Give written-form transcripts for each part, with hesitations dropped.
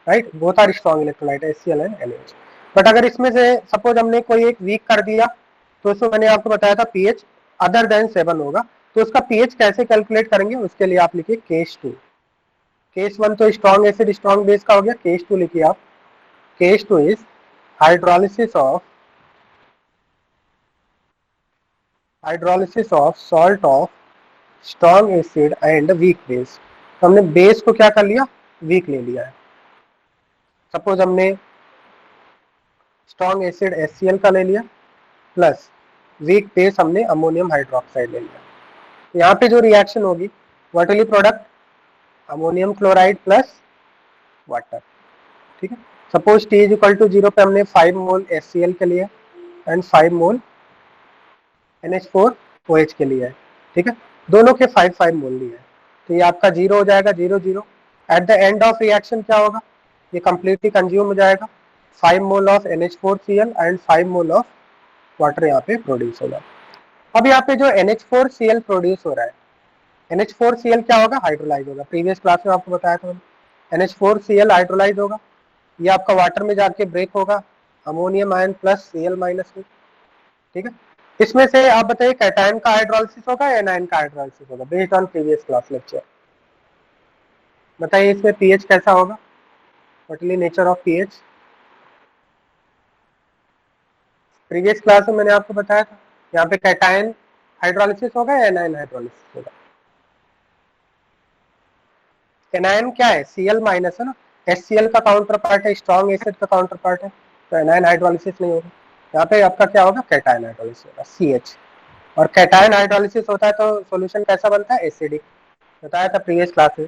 Right, both are strong electrolyte HCl and NaOH। But अगर इसमें से सपोज हमने कोई एक वीक कर दिया, तो उसमें मैंने आपको बताया था पीएच अदर देन 7 होगा, तो उसका पीएच कैसे कैलकुलेट करेंगे, उसके लिए आप लिखिए केस 2। केस 1 तो स्ट्रॉन्ग एसिड स्ट्रॉन्ग बेस का हो गया, केस 2 लिखिए आप। Case 2 is hydrolysis of salt of strong acid and weak base. तो हमने बेस को क्या कर लिया, वीक ले लिया है। सपोज हमने स्ट्रॉन्ग एसिड HCl का ले लिया, प्लस वीक बेस हमने अमोनियम हाइड्रोक्साइड ले लिया। यहाँ पे जो रिएक्शन होगी, what will be product, ammonium chloride plus water. ठीक है, suppose T is equal to 0 पे हमने 5 मोल HCl के लिए एंड 5 मोल NH4OH के लिए है। ठीक है, दोनों के 5-5 मोल लिए है, तो ये आपका 0 हो जाएगा, 0-0। Eight the end of reaction क्या होगा, ये कंप्लीटली कंज्यूम हो जाएगा, 5 mole of NH4Cl and 5 mole of water यहाँ पे प्रोड्यूस होगा। अब यहाँ पे जो NH4Cl प्रोड्यूस हो रहा है, NH4Cl क्या होगा, हाइड्रोलाइज होगा। प्रीवियस क्लास में आपको बताया था मैंने, NH4Cl हाइड्रोलाइज होगा, ये आपका वाटर में जाके ब्रेक होगा ammonium ion plus Cl minus में। ठीक है, इसमें से आप बताइए कैटायन का हाइड्रोलिसिस होगा या एनायन का हाइड्रोलिसिस होगा, based on previous class lecture. बताइए इसमें पीएच कैसा होगा, what will be nature of pH. Previous class में मैंने आपको बताया था, यहाँ पे कैटायन हाइड्रोलिसिस होगा या एनायन हाइड्रोलिसिस होगा। एनायन क्या है, Cl माइनस है ना, HCl का काउंटर पार्ट है, स्ट्रॉन्ग एसिड का काउंटर पार्ट है, तो एनायन हाइड्रोलिसिस नहीं होगा। यहाँ पे आपका क्या होगा, कैटायन हाइड्रोलिसिस होगा, CH। और कैटायन हाइड्रोलिसिस होता है तो सॉल्यूशन कैसा बनता है, एसिडिक। बताया था प्रीवियस क्लास में,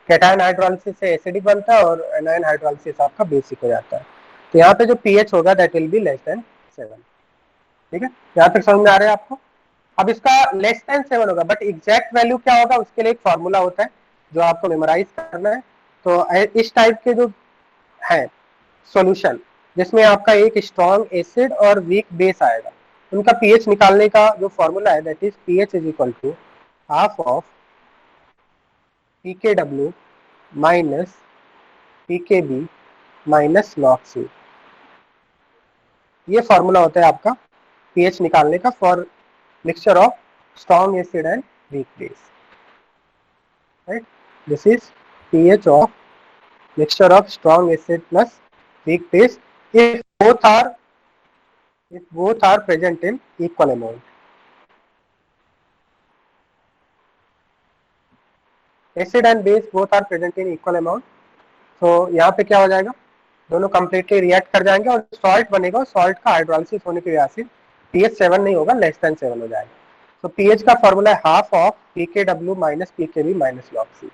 कैटायन हाइड्रोलिसिस से एसिडिक बनता है और एनायन हाइड्रोलिसिस आपका बेसिक हो जाता है। तो यहाँ पे जो पीएच होगा that will be less than 7। ठीक है, यहाँ तक समझ में आ रहा है आपको। अब इसका लेस देन 7 होगा, बट एग्जैक्ट वैल्यू क्या होगा, उसके लिए एक फॉर्मूला होता है जो आपको मेमोराइज करना है। तो इस टाइप के जो है सॉल्यूशन, जिसमें आपका एक स्ट्रॉन्ग एसिड और वीक बेस आएगा, उनका पीएच निकालने का जो फॉर्मूला है that is pH is equal to half of pKw minus pKb minus log C। ये फॉर्मूला होता है आपका पीएच निकालने का for mixture of strong acid and weak base. Right, this is pH of mixture of strong acid plus weak base if both are present in equal amount. Acid and base both are present in equal amount, तो यहाँ पे क्या हो जाएगा, दोनों completely react कर जाएंगे और सॉल्ट बनेगा, और सॉल्ट का हाइड्रोलिसिस होने की वजह से पीएच 7 नहीं होगा, लेस देन 7 हो जाएगा। तो पीएच का फॉर्मूला है half of pKw minus pKb minus log C।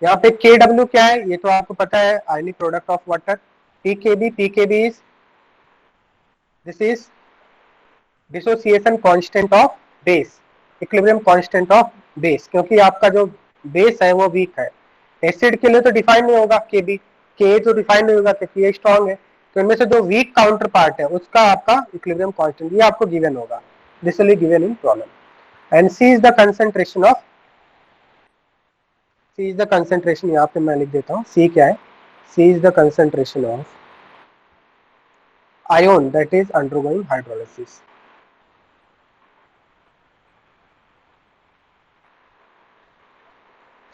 यहाँ पे Kw क्या है, ये तो आपको पता है, ionic product of water. pKb is this is dissociation constant of base, equilibrium constant of base, क्योंकि आपका जो बेस है वो वीक है। एसिड के लिए तो डिफाइन नहीं होगा Kb, Ka तो डिफाइन नहीं होगा क्योंकि ये स्ट्रॉन्ग है। तो इनमें से जो वीक काउंटर पार्ट है उसका आपका इक्विलिब्रियम कांस्टेंट, ये आपको गिवन होगा, this will be given in problem. And C is the concentration of, C is the concentration, यहाँ पे मैं लिख देता हूँ C क्या है, C is the concentration of ion that is undergoing hydrolysis.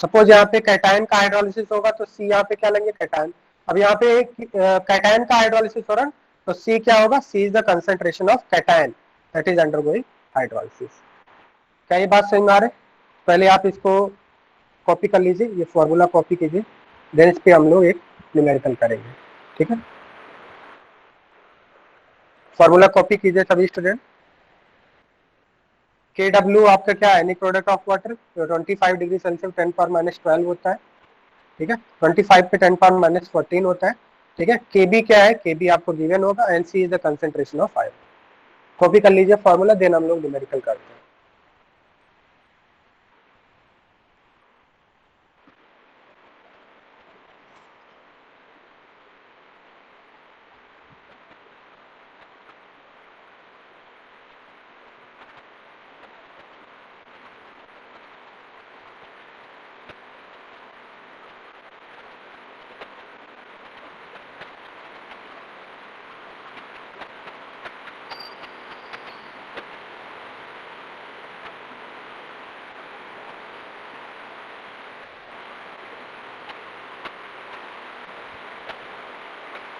Suppose यहाँ पे कैटायन का हाइड्रोलिसिस होगा तो C यहाँ पे क्या लेंगे, कैटायन। अब यहाँ पे कैटायन का हाइड्रोलिसिस हो रहा है तो C क्या होगा, C is the concentration of cation that is undergoing hydrolysis. क्या ये बात समझ में आ रहा है, पहले आप इसको कॉपी कर लीजिए, ये फॉर्मूला कॉपी कीजिए, देन इस पे हम लोग एक न्यूमेरिकल करेंगे। ठीक है, फॉर्मूला कॉपी कीजिए सभी स्टूडेंट। Kw आपका क्या है, ionic product of water, 25 degree Celsius 10⁻⁻12 होता है। ठीक है, 25 पे 10⁻⁻14 होता है। ठीक है, Kb क्या है, Kb आपको गिवन होगा, and C is the concentration of ion. Copy कर लीजिए फॉर्मूला, देन हम लोग न्यूमेरिकल करते हैं।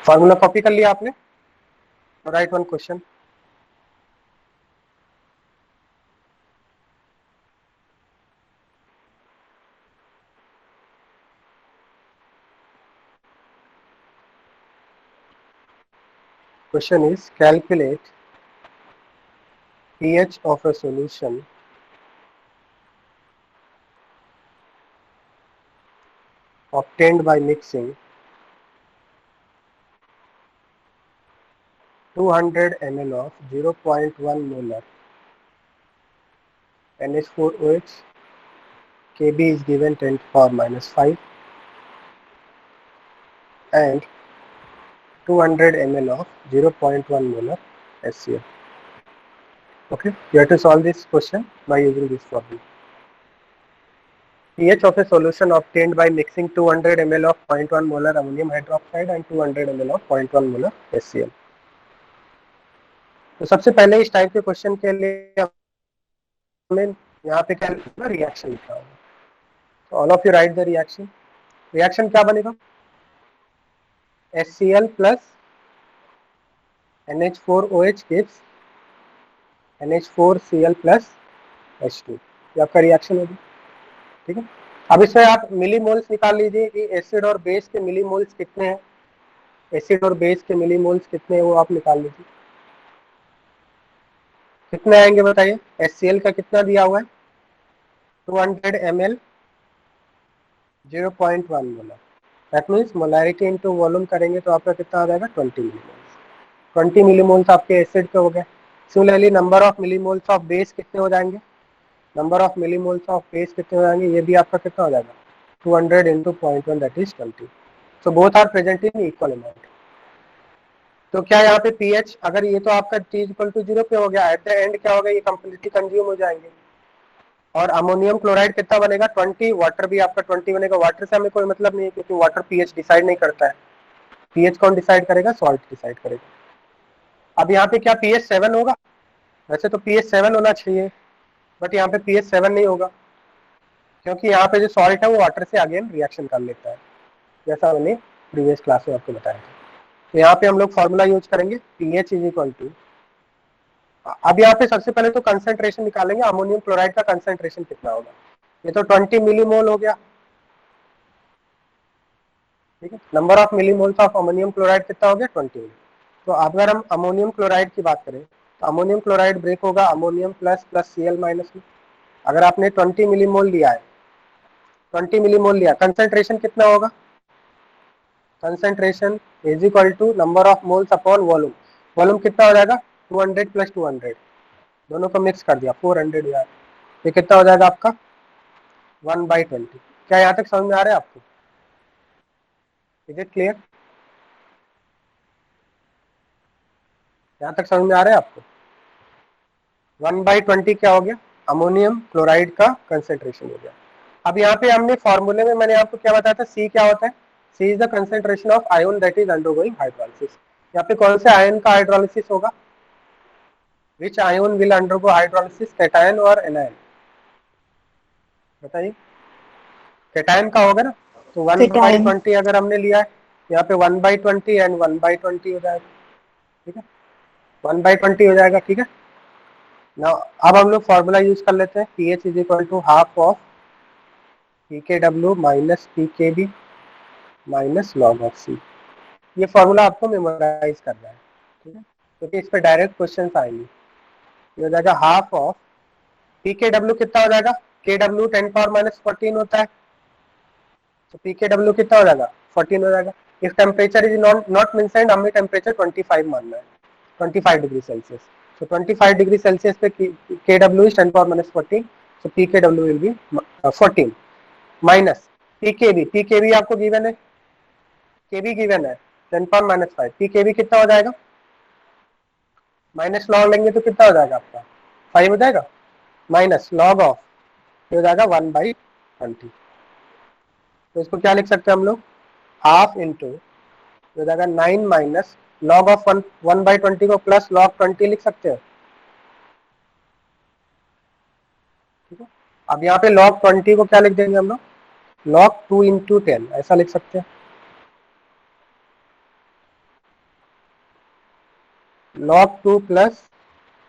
फॉर्मूला कॉपी कर लिया आपने? Right one question. Question is calculate pH of a solution obtained by mixing 200 ml of 0.1 molar NH4OH. Kb is given 10 to the power minus 5 and 200 ml of 0.1 molar HCl. Okay, you have to solve this question by using this formula. pH of a solution obtained by mixing 200 ml of 0.1 molar ammonium hydroxide and 200 ml of 0.1 molar HCl. तो सबसे पहले इस type के question के लिए हमें यहाँ पे क्या लिखना, रिएक्शन लिखना होगा. तो all of you right the reaction. Reaction क्या बनेगा? HCl plus NH4OH gives NH4Cl plus H2. ये आपका रिएक्शन होगी. ठीक है. अब इसमें आप मिलीमोल्स निकाल लीजिए कि एसिड और बेस के मिलीमोल्स कितने हैं. एसिड और बेस के मिलीमोल्स कितने हैं वो आप निकाल लीजिए. कितने आएंगे बताइए? HCl का कितना दिया हुआ है? 200 ml 0.1 molar. That means molarity into volume करेंगे तो आपका कितना आ जाएगा? 20 मिलीमोल्स. 20 मिलीमोल्स आपके एसिड के हो गए. Similarly number of millimoles of base कितने हो जाएंगे? Number of millimoles of base कितने हो जाएंगे? ये भी आपका कितना हो जाएगा? 200 into 0.1 that is 20. So both are present in equal amount. तो क्या यहाँ पे pH, अगर ये तो आपका T इक्वल टू 0 पे हो गया, एट द एंड क्या होगा? ये कंप्लीटली कंज्यूम हो जाएंगे. और अमोनियम क्लोराइड कितना बनेगा? 20. वाटर भी आपका 20 बनेगा. वाटर से हमें कोई मतलब नहीं है क्योंकि वाटर pH डिसाइड नहीं करता है. pH कौन डिसाइड करेगा? सॉल्ट डिसाइड करेगा. अब यहाँ पे क्या pH 7 होगा? वैसे तो pH 7 होना चाहिए, बट यहाँ पे pH 7 नहीं होगा क्योंकि यहाँ पे जो सॉल्ट है वो वाटर से अगेन रिएक्शन कर लेता है, जैसा मैंने प्रीवियस क्लास में आपको बताया था. तो यहाँ पे हम लोग फॉर्मूला यूज करेंगे pH इज इक्वल टू. अब यहाँ पे सबसे पहले तो कंसेंट्रेशन निकालेंगे. अमोनियम क्लोराइड का कंसेंट्रेशन कितना होगा? ये तो 20 मिलीमोल हो गया. ठीक है. Number of millimoles of ammonium chloride कितना हो गया? 20. तो अगर हम अमोनियम क्लोराइड की बात करें तो अमोनियम क्लोराइड ब्रेक होगा ammonium plus plus Cl minus में. अगर आपने 20 मिलीमोल लिया है, 20 मिलीमोल लिया, कंसेंट्रेशन कितना होगा? Concentration is equal to number of moles upon volume. Volume कितना हो जाएगा? 200 प्लस 200, दोनों को मिक्स कर दिया 400 यार. ये कितना हो जाएगा आपका? 1/20. क्या यहाँ तक समझ में आ रहा है आपको? Is it clear? यहाँ तक समझ में आ रहा है आपको? 1/20 क्या हो गया? अमोनियम क्लोराइड का कंसेंट्रेशन हो गया. अब यहाँ पे हमने फॉर्मूले में मैंने आपको क्या बताया था? C क्या होता है? C is the concentration of ion that is undergoing hydrolysis. यहाँ पे कौन से आयन का हाइड्रोलिसिस होगा? विच ion will undergo hydrolysis, cation और एनायन? बताइए. कैटायन का होगा ना. तो 1/20 अगर हमने लिया है, यहाँ पे 1/20 एंड 1/20 हो जाएगा. ठीक है. 1/20 हो जाएगा. ठीक है. ना अब हम लोग फॉर्मूला यूज कर लेते हैं. pH is equal to half of pKw minus pKb minus log of C. ये फॉर्मूला आपको मेमोराइज करना है. ठीक है. क्योंकि इस पे डायरेक्ट क्वेश्चन आएंगे. ये हो जाएगा हाफ ऑफ pKw. कितना हो जाएगा? Kw 10 पावर माइनस 14 होता है. तो pKw कितना हो जाएगा? 14 हो जाएगा. If temperature is not mentioned, हमें टेम्परेचर 25 मानना है, 25 degree Celsius. So 25 degree Celsius पे Kw is 10 power minus 14. So pKw will be 14 minus pKb. pKb आपको गिवन है, Kb गिवन है 10 power minus 5. pKb कितना हो जाएगा? माइनस लॉग लेंगे तो कितना हो जाएगा आपका? 5 हो जाएगा. माइनस लॉग ऑफ हो जाएगा 1/20. तो इसको क्या लिख सकते हैं हम लोग? हाफ इंटू हो जाएगा 9 माइनस लॉग ऑफ 1/20 को प्लस लॉग 20 लिख सकते हैं. ठीक है. अब यहाँ पे log 20 को क्या लिख देंगे हम लोग? log 2 into 10 ऐसा लिख सकते हैं. log 2 प्लस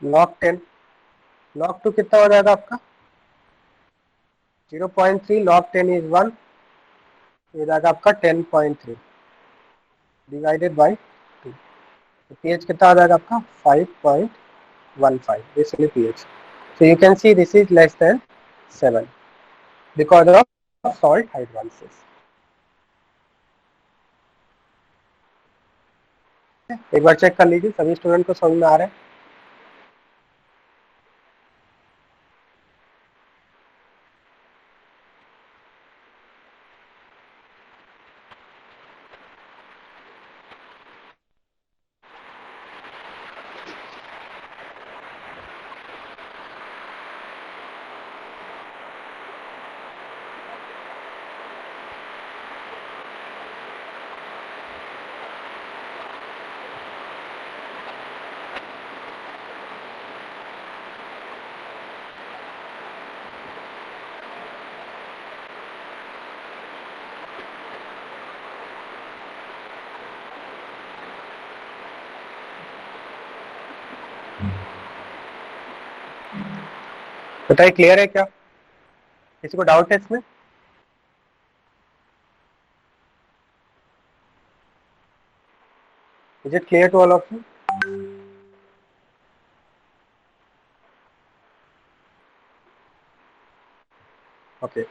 log 10, log 2 कितना हो जाएगा आपका 0.3, log 10 इज 1, ये जाएगा आपका 10.3 डिवाइडेड बाई 2, तो pH कितना आ जाएगा आपका 5.15, this will be pH. So you can see this is less than 7 because of salt hydrolysis. एक बार चेक कर लीजिए सभी स्टूडेंट को समझ में आ रहा है। बताइए क्लियर है क्या, किसी को डाउट है इसमें? Is it clear to all of you? Okay.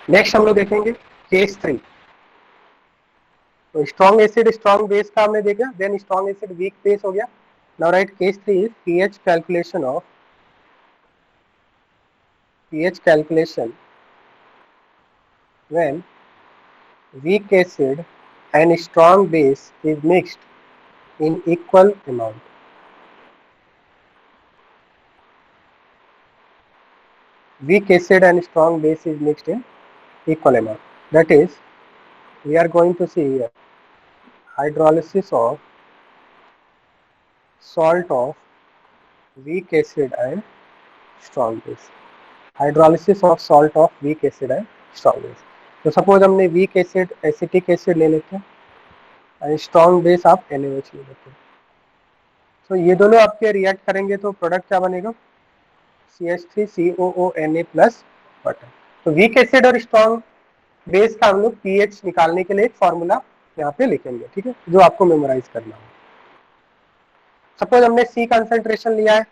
Next हम लोग देखेंगे केस 3। तो स्ट्रॉन्ग एसिड स्ट्रॉन्ग बेस का हमने देखा, then strong acid weak base हो गया। Now right case 3 is pH calculation when weak acid and strong base is mixed in equal amount. Weak acid and strong base is mixed in equal amount. That is, we are going to see here hydrolysis of salt of weak acid and strong base. Hydrolysis of salt of weak acid and strong base. तो suppose हमने weak acid acetic acid ले लेते हैं और strong base आप NaOH ले लेते हैं। तो ये दोनों आपके रिएक्ट करेंगे तो प्रोडक्ट क्या बनेगा CH3COONA प्लस वाटर। तो वीक एसिड और स्ट्रॉन्ग बेस का हम लोग pH निकालने के लिए एक फॉर्मूला यहाँ पे लिखेंगे, ठीक है, जो आपको मेमोराइज करना हो। सपोज हमने C कंसेंट्रेशन लिया है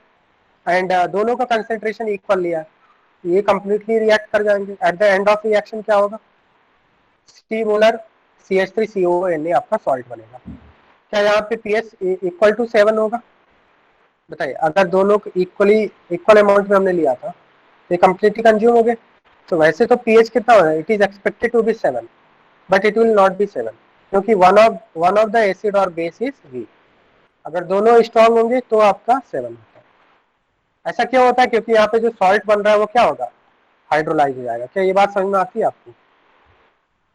एंड दोनों का कंसेंट्रेशन इक्वल लिया है, ये कंप्लीटली रिएक्ट कर जाएंगे। Eight the end of reaction क्या होगा C मोलर CH3COONA आपका सॉल्ट बनेगा। क्या यहाँ पे pH इक्वल टू 7 होगा? बताइए, अगर दोनों इक्वल अमाउंट में हमने लिया था तो ये कंप्लीटली कंज्यूम हो गए। तो वैसे तो pH कितना होगा, it is expected to be 7 but it will not be 7 क्योंकि वन ऑफ द एसिड और बेस इज वीक। अगर दोनों स्ट्रॉन्ग होंगे तो आपका 7 होता है। ऐसा क्यों होता है? क्योंकि यहाँ पे जो सॉल्ट बन रहा है वो क्या होगा, हाइड्रोलाइज हो जाएगा। क्या ये बात समझ में आती है आपको?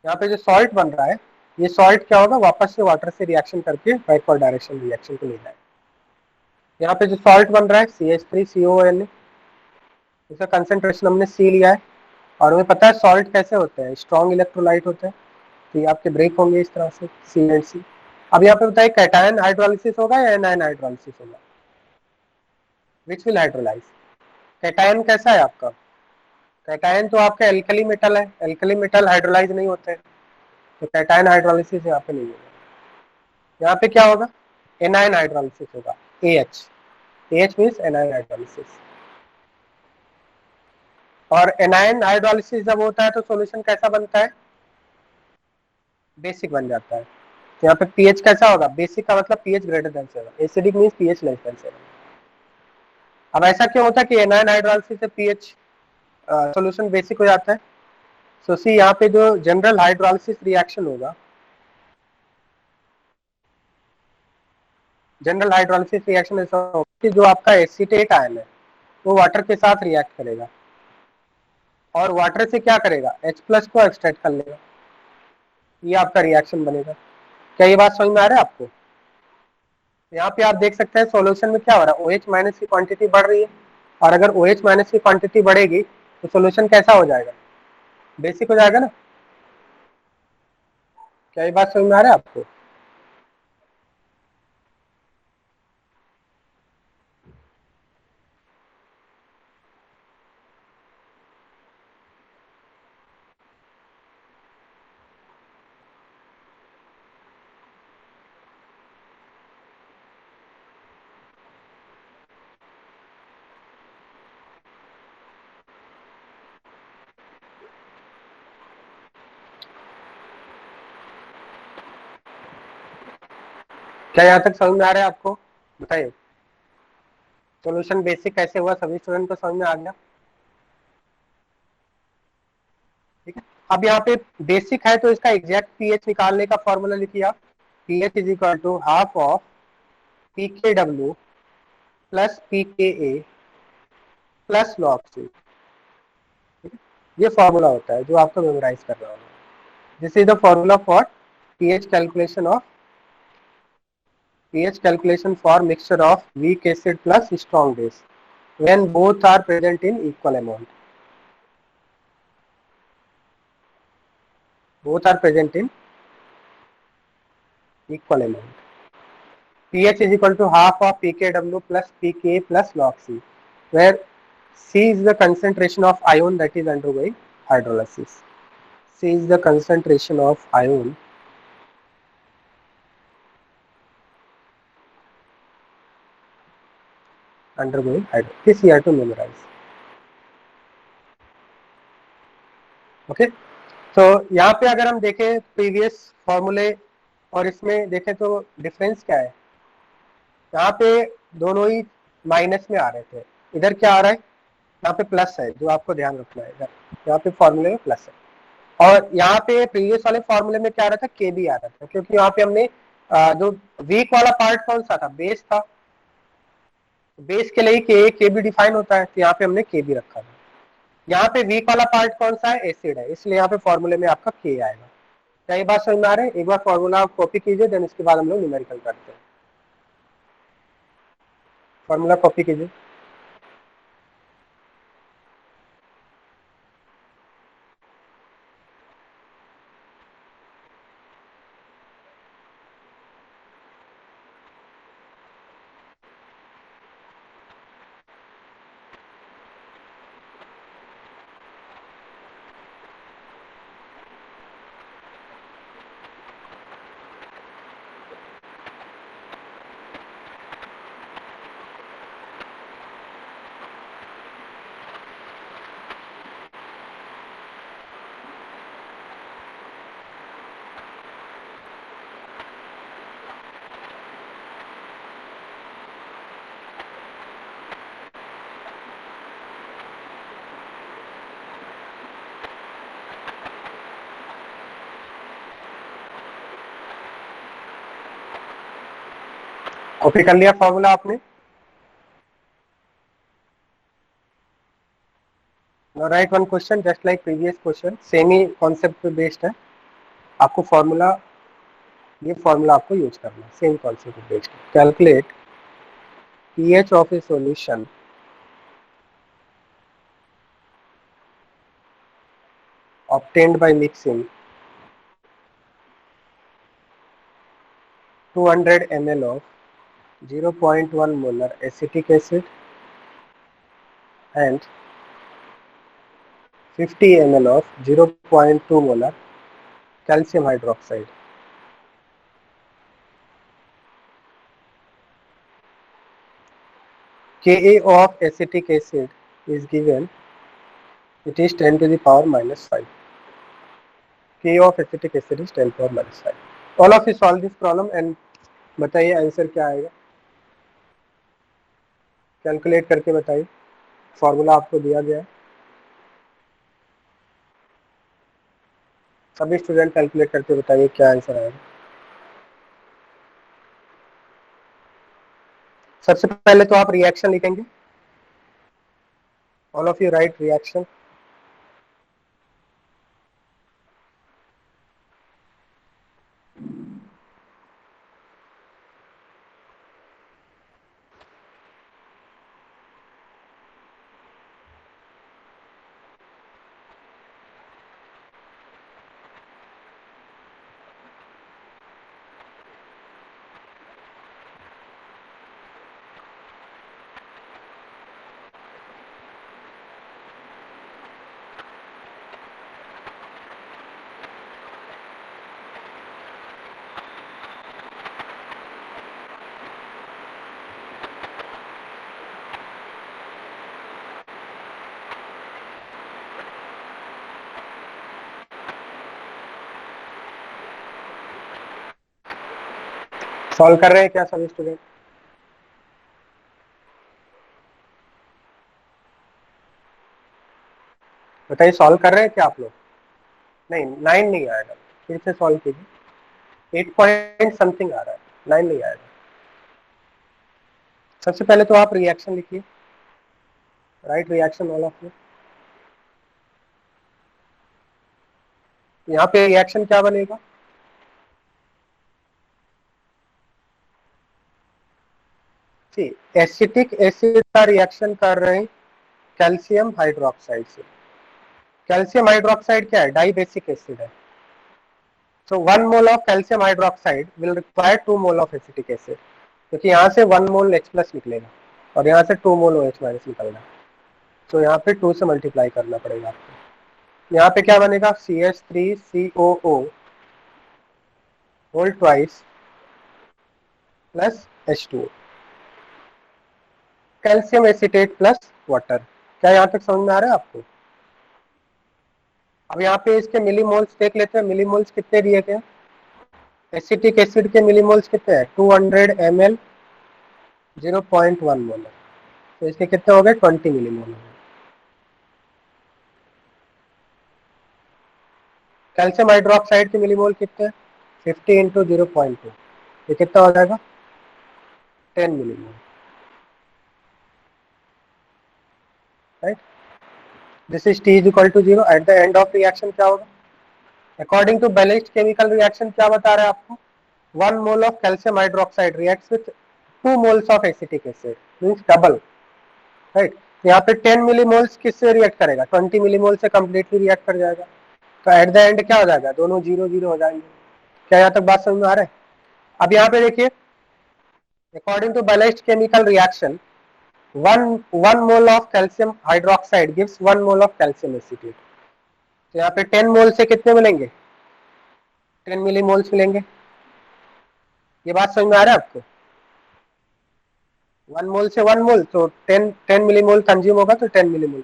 यहाँ पे जो सॉल्ट बन रहा है ये सॉल्ट क्या होगा, वापस से वाटर से रिएक्शन करके बैकवर्ड डायरेक्शन रिएक्शन को ले जाएगा। यहाँ पे जो सॉल्ट बन रहा है CH3COONA, इसका कंसेंट्रेशन हमने C लिया है और हमें पता है सॉल्ट कैसे होते हैं, स्ट्रॉन्ग इलेक्ट्रोलाइट होते हैं, तो ये आपके ब्रेक होंगे इस तरह से C एंड C। अब यहाँ पे बताइए कैटायन हाइड्रोलिसिस होगा या एनायन हाइड्रोलिसिस होगा, विच विल हाइड्रोलाइज? कैटायन कैसा है आपका, कैटायन तो आपका एल्कली मेटल है, एल्कली मेटल हाइड्रोलाइज नहीं होते हैं, तो कैटायन हाइड्रोलिसिस यहाँ पे नहीं होगा। यहाँ पे क्या होगा, एनायन हाइड्रोलिसिस होगा, AH मीन्स एनायन हाइड्रोलिसिस। और एनायन हाइड्रोलिसिस जब होता है तो सॉल्यूशन कैसा बनता है, बेसिक बन जाता है। तो यहाँ पे pH कैसा होगा, बेसिक का मतलब pH greater than 7, acidic means pH less than 7। अब ऐसा क्यों होता है कि एनायन हाइड्रोलिसिस से pH सॉल्यूशन बेसिक हो जाता है? सो सी यहाँ पे जो जनरल हाइड्रोलिसिस रिएक्शन होगा, जनरल हाइड्रोलिसिस रिएक्शन ऐसा होगा कि जो आपका एसीटेट आयन है वो वाटर के साथ रिएक्ट करेगा और वाटर से क्या करेगा, H+ को एक्सट्रैक्ट कर लेगा, ये आपका रिएक्शन बनेगा। क्या ये बात समझ में आ रहा है आपको? यहाँ पे आप देख सकते हैं सॉल्यूशन में क्या हो रहा है, OH माइनस की क्वांटिटी बढ़ रही है और अगर OH माइनस की क्वांटिटी बढ़ेगी तो सॉल्यूशन कैसा हो जाएगा, बेसिक हो जाएगा ना। क्या ये बात समझ में आ रहा है आपको? क्या यहाँ तक समझ में आ रहा है आपको? बताइए। सोल्यूशन बेसिक कैसे हुआ, सभी स्टूडेंट को समझ में आ गया? ठीक है। अब यहाँ पे बेसिक है तो इसका एग्जैक्ट पीएच निकालने का फॉर्मूला लिखिए आप। PH is equal to half of p K W plus p K A plus log c. ये फॉर्मूला होता है जो आपको मेमोराइज करना होगा। This is the formula for pH calculation of pH calculation for mixture of weak acid plus strong base when both are present in equal amount. Both are present in equal amount. pH is equal to half of pKw plus pKa plus log C, where C is the concentration of ion that is undergoing hydrolysis. C is the concentration of ion undergoing hydrolysis. This you have to memorize. Okay. तो यहाँ पे अगर हम देखें previous फॉर्मूले और इसमें देखें तो डिफरेंस क्या है? यहाँ पे दोनों ही माइनस में आ रहे थे, इधर क्या आ रहा है? यहाँ पे प्लस है, जो आपको ध्यान रखना है। इधर यहाँ पे फॉर्मूले में प्लस है और यहाँ पे प्रीवियस वाले फॉर्मूले में क्या आ रहा था? के भी आ रहा था, क्योंकि यहाँ पे हमने जो वीक वाला पार्ट कौन सा था? बेस था। बेस के लिए के भी डिफाइन होता है, तो यहाँ पे हमने के भी रखा था। यहाँ पे वीक वाला पार्ट कौन सा है? एसिड है, इसलिए यहाँ पे फॉर्मूले में आपका के आएगा। क्या ये बात समझ में आ रहा है? एक बार फॉर्मूला आप कॉपी कीजिए, देन इसके बाद हम लोग न्यूमेरिकल करते हैं। फॉर्मूला कॉपी कीजिए। कॉपी कर लिया फॉर्मूला आपने? Now write one question just like previous question, same ही कॉन्सेप्ट पे बेस्ड है। आपको फॉर्मूला, ये फॉर्मूला आपको यूज करना है, सेम कॉन्सेप्ट पे based. Calculate pH of a solution obtained by mixing 200 ml of 0.1 molar acetic acid and 50 ml of 0.2 molar calcium hydroxide. Ka of acetic acid is given, it is 10 to the power minus 5. K of acetic acid is 10 power minus 5. All of you solve this problem and बताइए answer क्या आएगा? Calculate करके बताइए, formula आपको दिया गया है। सभी स्टूडेंट कैलकुलेट करके बताइए क्या आंसर आएगा। सबसे पहले तो आप रिएक्शन लिखेंगे। All of you right reaction. Solve कर रहे हैं क्या सभी स्टूडेंट? बताइए, सॉल्व कर रहे हैं क्या आप लोग? नहीं, 9 नहीं आएगा, फिर से सॉल्व कीजिए। 8 पॉइंट समथिंग आ रहा है, 9 नहीं आएगा। सबसे पहले तो आप रिएक्शन लिखिए, right reaction all of you. यहाँ पे रिएक्शन क्या बनेगा? ठीक, एसिटिक एसिड का रिएक्शन कर रहे हैं कैल्शियम हाइड्रोक्साइड से। कैल्शियम हाइड्रोक्साइड क्या है? डाई बेसिक एसिड है। So 1 mole of calcium hydroxide will require 2 mole of acetic acid, क्योंकि यहाँ से 1 mole H प्लस निकलेगा और यहाँ से 2 mole OH माइनस निकलेगा। तो यहाँ पे 2 से मल्टीप्लाई करना पड़ेगा आपको। यहाँ पे क्या बनेगा? CH3COO whole twice plus H2O, calcium acetate plus water. क्या यहाँ तक समझ में आ रहा है आपको? अब यहाँ पे इसके मिलीमोल्स देख लेते हैं। मिलीमोल्स कितने दिए गए? एसिटिक एसिड के मिलीमोल्स कितने हैं? 200 ml 0.1 मोल। तो इसके कितने हो गए? 20 मिलीमोल हो गए। कैल्शियम हाइड्रोक्साइड के मिलीमोल कितने हैं? 50 इंटू 0.2, ये कितना हो जाएगा? 10 millimole, right. This is T is equal to 0। At the end of reaction क्या होगा? According to balanced chemical reaction क्या बता रहा है आपको? 1 mole of calcium hydroxide reacts with 2 moles of acetic acid, means double, right. यहाँ पे 10 millimoles किससे रिएक्ट करेगा? 20 मिलीमोल से कंप्लीटली रिएक्ट कर जाएगा। तो एट द एंड क्या हो जाएगा? दोनों 0-0 हो जाएंगे। क्या यहाँ तक बात समझ में आ रहा है? अब यहाँ पे देखिए, according to balanced chemical reaction, one mole of calcium hydroxide gives 1 mole of calcium acetate। तो यहाँ पे 10 मोल से कितने मिलेंगे? 10 मिली मोल्स मिलेंगे। ये बात समझ में आ रहा है आपको? 1 मोल से 1 मोल, तो 10 मिली मोल कंज्यूम होगा, तो 10 मिली मोल।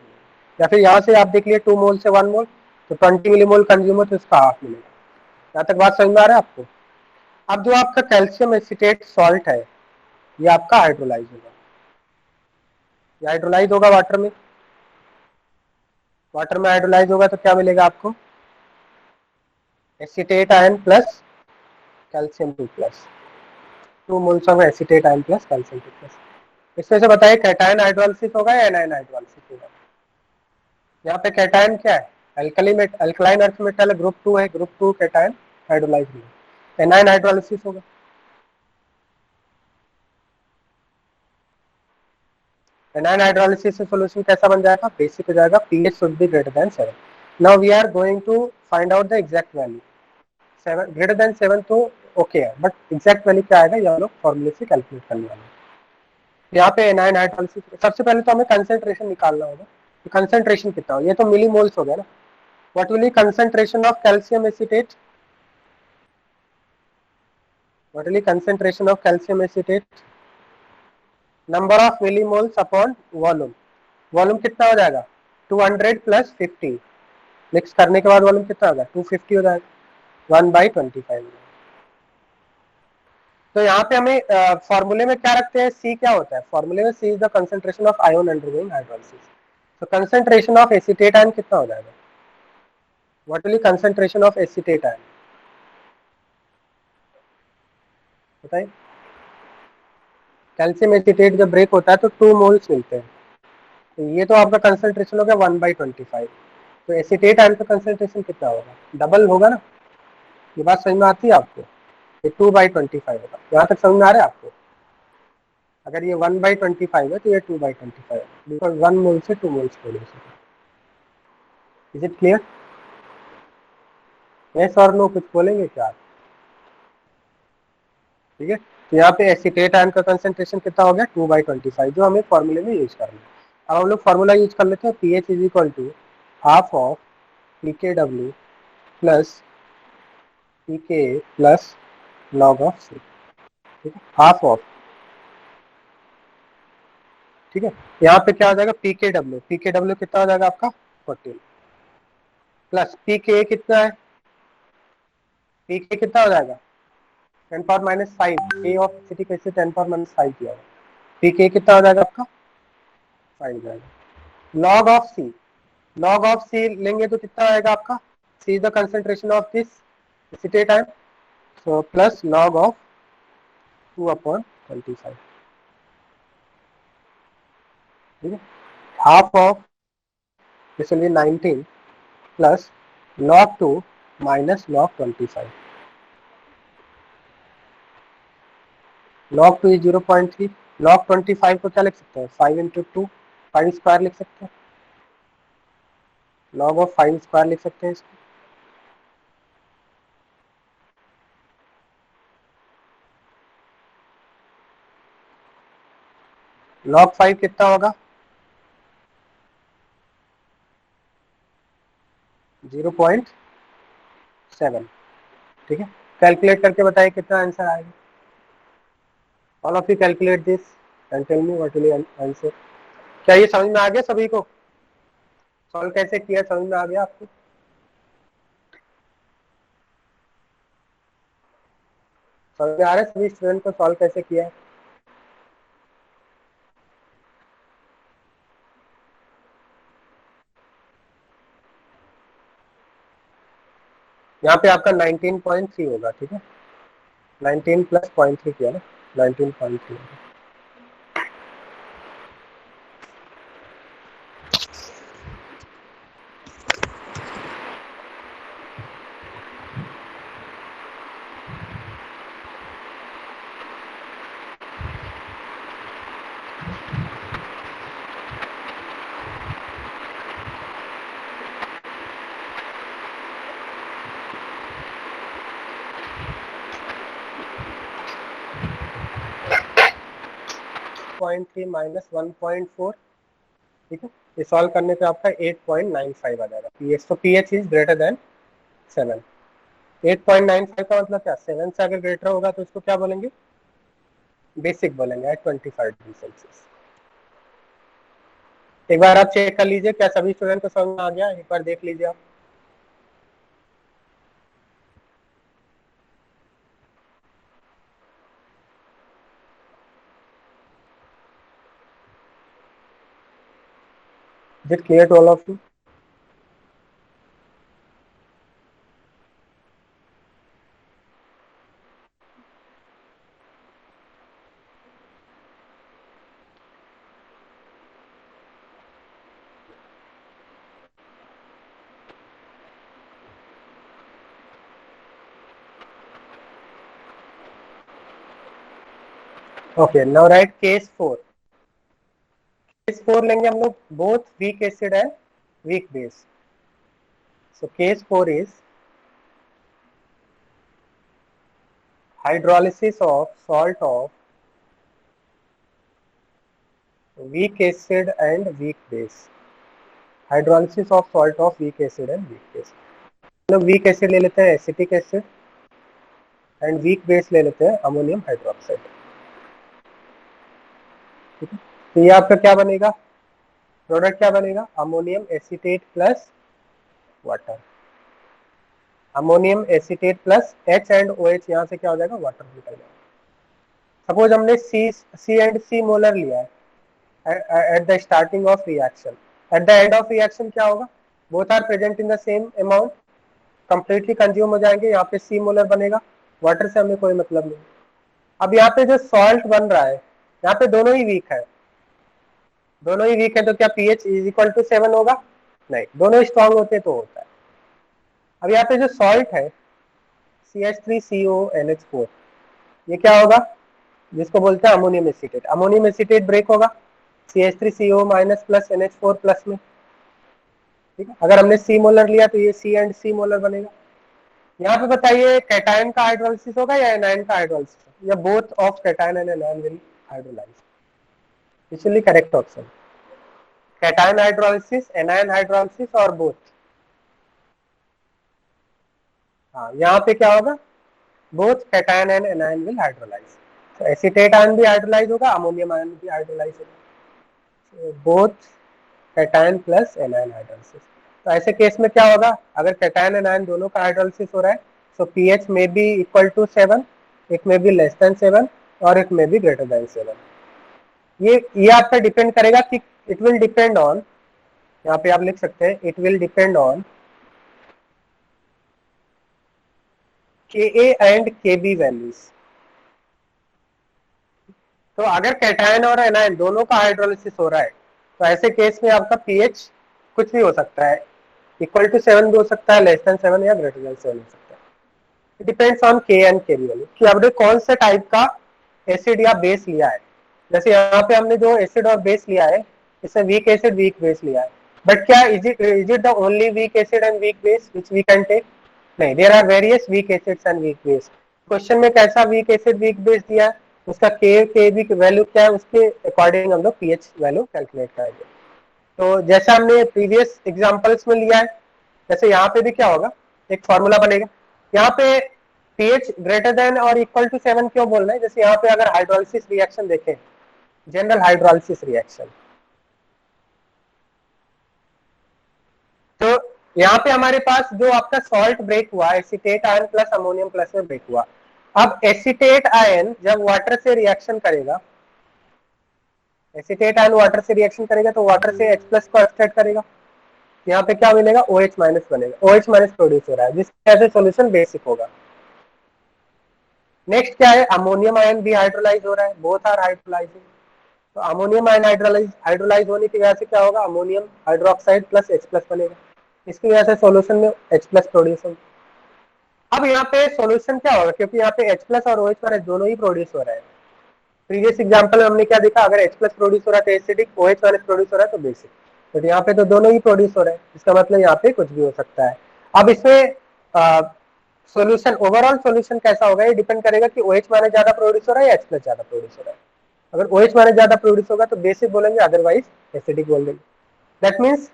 या फिर यहाँ से आप देख लिए 2 मोल से 1 मोल, तो 20 मिली मोल कंज्यूम हो, तो इसका हाफ मिलेगा। यहाँ तक बात समझ में आ रहा है आपको? अब जो आपका कैल्शियम एसिटेट सॉल्ट है, ये आपका हाइड्रोलाइज होगा। ये हाइड्रोलाइज होगा वाटर में। वाटर में हाइड्रोलाइज होगा तो क्या मिलेगा आपको? Acetate ion plus calcium 2 plus, 2 moles of acetate ion plus calcium 2 plus. इसमें से बताइए, कैटायन हाइड्रोलाइसिस होगा या एनायन हाइड्रोलाइसिस होगा? यहाँ पे कैटायन क्या है? अल्कलाइन अर्थ मेटल ग्रुप 2 है, ग्रुप 2 कैटायन हाइड्रोलाइज है। एनायन हाइड्रोलाइसिस होगा। एनायन हाइड्रोलाइसिस से सॉल्यूशन कैसा बन जाएगा? बेसिक हो जाएगा, pH should be greater than 7। Now we are going to find out the exact value. 7 greater than 7 तो ओके है, बट एग्जैक्ट वैल्यू क्या आएगा, ये हम लोग फॉर्मूले से कैलकुलेट करने वाले हैं। यहाँ पे एनायन हाइड्रोलाइसिस, सबसे पहले तो हमें कंसेंट्रेशन निकालना होगा। तो कंसेंट्रेशन कितना हो? ये तो मिली मोल्स हो गया ना। What will be concentration of calcium acetate? What will be concentration of calcium acetate? Number of millimoles upon volume. Volume कितना हो जाएगा? 200 प्लस 50, मिक्स करने के बाद वॉल्यूम कितना होगा? 250 हो जाएगा, 1/25। तो यहाँ पे हमें फॉर्मूले में क्या रखते हैं? सी क्या होता है फॉर्मूले में? C is the concentration of ion undergoing hydrolysis. तो कंसेंट्रेशन ऑफ एसिटेट आयन कितना हो जाएगा? What will be concentration of acetate ion? बताइए। कैल्शियम एसिटेट जब ब्रेक होता है तो 2 मोल्स मिलते हैं। तो ये तो आपका कंसेंट्रेशन हो गया 1/25। तो एसिटेट आयन का कंसेंट्रेशन कितना होगा? डबल होगा ना। ये बात समझ में आती है आपको? ये 2/25 होगा। यहाँ तक समझ में आ रहा है आपको? अगर ये 1/25 है तो ये 2/25 है, बिकॉज 1 मोल से 2 मोल्स प्रोड्यूस होगा। Is it clear? यस और नो, कुछ बोलेंगे क्या आप? ठीक है, तो यहाँ पे एसिटेट आयन का कंसेंट्रेशन कितना हो गया? 2/25, जो हमें फॉर्मूले में यूज करना है। अब हम लोग फॉर्मूला यूज कर लेते हैं। PH is equal to half of पीकेडब्ल्यू plus pK plus log of C. ठीक है, हाफ ऑफ। ठीक है, यहाँ पे क्या हो जाएगा? पीकेडब्ल्यू, पीकेडब्ल्यू कितना हो जाएगा आपका? 14 प्लस पीके कितना है? पीके कितना हो जाएगा? 10 पावर माइनस 5, के of acetic acid 10 power minus 5 किया होगा, पीके कितना हो जाएगा आपका 5 जाएगा। Log of C, log of C लेंगे तो कितना आएगा आपका, C is the concentration of this acetate ion, so plus log of 2/25, ठीक है, half of this will be 19 plus log 2 minus log 25, log 2 is 0.3, log 25 को क्या लिख सकते हैं 5 इंटू 2, 5 स्क्वायर लिख सकते हैं, log ऑफ 5 स्क्वायर लिख सकते हैं इसको, log 5 कितना होगा 0.7, ठीक है, कैलकुलेट करके बताइए कितना आंसर आएगा, all of you calculate this and tell me what will be answer. क्या ये समझ में आ गया सभी को, सॉल्व कैसे किया समझ में आ गया आपको, समझ में आ रहा है सभी स्टूडेंट को सॉल्व कैसे किया है। यहाँ पे आपका 19.3 होगा, ठीक है, 19 प्लस 0.3 किया ना, 19.3 होगा। माइनस 1.4, ठीक है, ये सॉल्व करने पे आपका 8.95 आ जाएगा पीएच, तो पीएच इज ग्रेटर देन 7। 8.95 का मतलब क्या, 7 से अगर ग्रेटर होगा तो इसको क्या बोलेंगे, बेसिक बोलेंगे एट 25 डिग्री सेल्सियस। एक बार आप चेक कर लीजिए क्या सभी स्टूडेंट को समझ में आ गया, एक बार देख लीजिए आप। Is it clear to all of you? Okay, now write case 4. Case 4 लेंगे हम लोग, both weak acid and weak base. So case 4 is hydrolysis of salt of weak acid and weak base. Hydrolysis of salt of weak acid and weak base. हम लोग weak acid ले लेते हैं acetic acid and weak base ले लेते हैं ammonium hydroxide, ठीक है, तो ये आपका क्या बनेगा, प्रोडक्ट क्या बनेगा, ammonium acetate plus water, ammonium acetate plus H and OH, यहाँ से क्या हो जाएगा वाटर निकल जाएगा। सपोज हमने C एंड C मोलर लिया है at the starting of reaction, at the end of reaction क्या होगा, both are present in the same amount, completely consume हो जाएंगे, यहाँ पे C मोलर बनेगा, वाटर से हमें कोई मतलब नहीं। अब यहाँ पे जो सॉल्ट बन रहा है, यहाँ पे दोनों ही वीक है, दोनों ही वीक है, तो क्या pH इज इक्वल टू 7 होगा, नहीं, दोनों स्ट्रांग होते तो होता है। अब यहाँ पे जो सॉल्ट है CH3CONH4, ये क्या होगा, जिसको बोलते हैं ammonium acetate, ammonium acetate break होगा CH3CO minus plus NH4 plus में, ठीक है, अगर हमने C मोलर लिया तो ये C एंड C मोलर बनेगा। यहाँ पे बताइए कैटायन का हाइड्रोलिसिस होगा या एनायन का हाइड्रोलिसिस, या both of cation and anion will hydrolyse, this will B correct option, cation hydrolysis, anion hydrolysis और बोथ। हाँ, यहाँ पे क्या होगा, both cation and anion will hydrolyse, तो एसीटेट आयन भी हाइड्रोलाइज होगा, अमोनियम आयन भी हाइड्रोलाइज होगा, both cation plus anion hydrolysis. तो ऐसे केस में क्या होगा, अगर कैटायन एनायन दोनों का हाइड्रोलिसिस हो रहा है, सो पीएच में बी इक्वल टू 7, एक में भी लेस देन 7 और एक में भी ग्रेटर देन 7। ये आपका डिपेंड करेगा कि इट विल डिपेंड ऑन, यहाँ पे आप लिख सकते हैं it will depend on Ka and Kb values. तो अगर कैटायन और एनायन दोनों का हाइड्रोलिसिस हो रहा है तो ऐसे केस में आपका पीएच कुछ भी हो सकता है, इक्वल टू 7 भी हो सकता है, लेस देन 7 या ग्रेटर देन 7 हो सकता है। इट डिपेंड्स ऑन के एंड के वैल्यू कि आपने कौन से टाइप का एसिड या बेस लिया है। जैसे यहाँ पे हमने जो एसिड और बेस लिया है इसमें वीक एसिड वीक बेस लिया है, बट क्या is it the only weak acid and weak base which we can take? नहीं, there are various weak acids and weak base. Question में कैसा वीक एसिड वीक बेस दिया है, उसका के बी वैल्यू क्या है, उसके अकॉर्डिंग हम लोग पीएच वैल्यू कैलकुलेट करेंगे। तो जैसा हमने प्रीवियस एग्जांपल्स में लिया है, जैसे यहाँ पे भी क्या होगा, एक फॉर्मूला बनेगा। यहाँ पे पीएच ग्रेटर देन और इक्वल टू 7 क्यों बोल रहे हैं? जैसे यहाँ पे अगर हाइड्रोलिसिस रिएक्शन देखें, जनरल हाइड्रोलिसिस रिएक्शन, तो यहाँ पे हमारे पास जो आपका सॉल्ट ब्रेक हुआ, acetate ion plus ammonium plus में ब्रेक हुआ। अब एसीटेट आयन जब वाटर से रिएक्शन करेगा, एसीटेट आयन वाटर से रिएक्शन करेगा तो वाटर से H प्लस को एक्सट्रैक्ट करेगा, यहाँ पे क्या मिलेगा, OH माइनस बनेगा, OH माइनस प्रोड्यूस हो रहा है जिसकी वजह से सोल्यूशन बेसिक होगा। नेक्स्ट क्या है, अमोनियम आयन भी हाइड्रोलाइज हो रहा है, बोथ आर हाइड्रोलाइजिंग। तो अमोनियम आयन हाइड्रोलाइज होने की वजह से क्या होगा, ammonium hydroxide plus H plus बनेगा, इसकी वजह से सोल्यूशन में H प्लस प्रोड्यूस होगा। अब यहाँ पे सोल्यूशन क्या होगा, क्योंकि यहाँ पे H प्लस और OH माइनस दोनों ही प्रोड्यूस हो रहा है। प्रीवियस एग्जांपल में हमने क्या देखा, अगर H प्लस प्रोड्यूस हो रहा है तो एसिडिक, OH माइनस प्रोड्यूस हो रहा है तो बेसिक। तो यहाँ पे तो दोनों ही प्रोड्यूस हो रहे हैं, इसका मतलब यहाँ पे कुछ भी हो सकता है। अब इसमें सोल्यूशन, ओवरऑल सोल्यूशन कैसा होगा, ये डिपेंड करेगा कि OH माइनस ज्यादा प्रोड्यूस हो रहा है या H प्लस ज्यादा प्रोड्यूस हो रहा है। अगर OH माइनस ज्यादा प्रोड्यूस होगा तो बेसिक बोलेंगे, अदरवाइज एसिडिक बोल देंगे। दैट मीन्स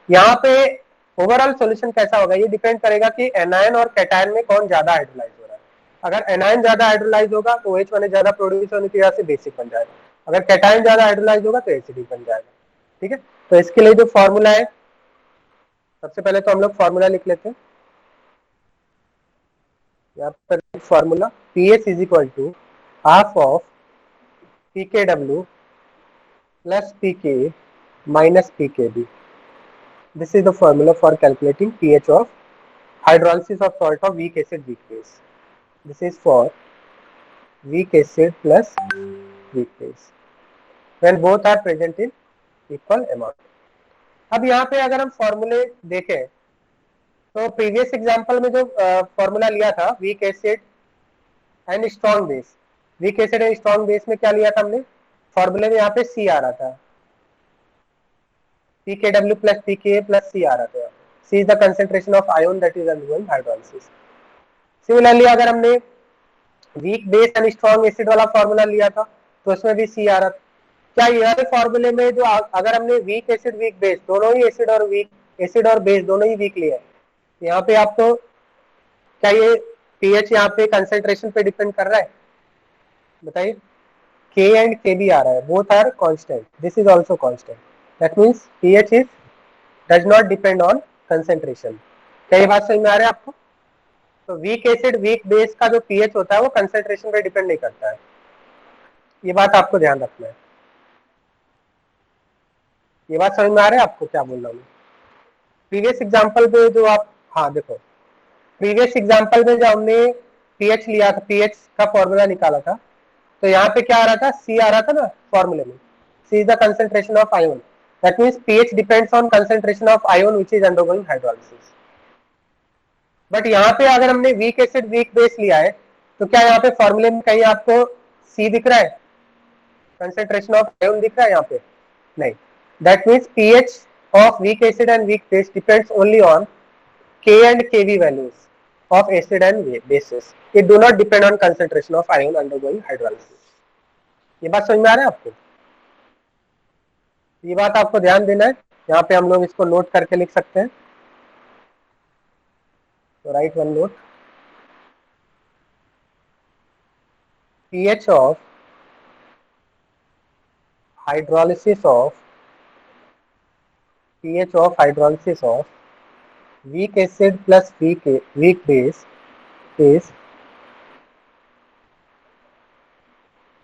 यहाँ पे ओवरऑल सोल्यूशन कैसा होगा, ये डिपेंड करेगा कि एनायन और कैटायन में कौन ज्यादा हाइड्रोलाइज हो रहा है। अगर एनायन ज्यादा हाइड्रोलाइज होगा तो OH माइनस ज्यादा प्रोड्यूस होने की वजह से बेसिक बन जाएगा, अगर कैटायन ज्यादा हाइड्रोलाइज होगा तो एसिडिक बन जाएगा। ठीक है, तो इसके लिए जो फॉर्मूला है, सबसे पहले तो हम लोग फॉर्मूला लिख लेते हैं। यहाँ पर formula pH is equal to half of पीकेडब्ल्यू plus pK minus pKb. This is the formula for calculating pH of hydrolysis of salt of weak acid weak base. This is for weak acid plus weak base when both are present in equal amount. अब यहाँ पे अगर हम फॉर्मूले देखें तो previous example में जो फॉर्मूला लिया था week acid and strong base, week acid and strong base में क्या लिया था हमने, फॉर्मूले में यहाँ पे C आ रहा था, pKw plus pKa plus C आ रहा था। C is the concentration of ion that is undergoing hydrolysis. Similarly अगर हमने weak base and strong acid वाला फॉर्मूला लिया था तो उसमें भी C आ रहा था। क्या ये वाले फॉर्मूले में जो अगर हमने वीक एसिड वीक बेस दोनों ही एसिड और बेस दोनों ही वीक लिया है, यहाँ पे आपको क्या ये पीएच यहाँ पे कंसेंट्रेशन पे डिपेंड कर रहा है, बताइए। K एंड Kb आ रहा है, both are constant, this is also constant, that means pH is does not depend on concentration. क्या ये बात समझ में आ रहा है आपको? तो वीक एसिड वीक बेस का जो पीएच होता है वो कंसेंट्रेशन पे डिपेंड नहीं करता है, ये बात आपको ध्यान रखना है। ये बात समझ में आ रहा है आपको क्या बोल रहा हूँ? प्रीवियस एग्जांपल पे जो आप, हाँ देखो, प्रीवियस एग्जांपल में जो हमने पीएच लिया था, पीएच का फॉर्मूला निकाला था, तो यहाँ पे क्या आ रहा था, सी आ रहा था ना फॉर्मूले में, C is the concentration of ion, that means pH depends on concentration of ion which is undergoing hydrolysis. But यहाँ पे अगर हमने वीक एसिड वीक बेस लिया है तो क्या यहाँ पे फॉर्मूले में कहीं आपको सी दिख रहा है, कंसेंट्रेशन ऑफ आयोन दिख रहा है यहाँ पे? नहीं, that means pH of week acid and weak base depends only on K and Kb values of acid and bases. It do not depend on concentration of ion undergoing hydrolysis. ये बात समझ में आ रहा है आपको? ये बात आपको ध्यान देना है, यहाँ पे हम लोग इसको नोट करके लिख सकते हैं। तो right one note, pH of hydrolysis of weak acid plus weak base is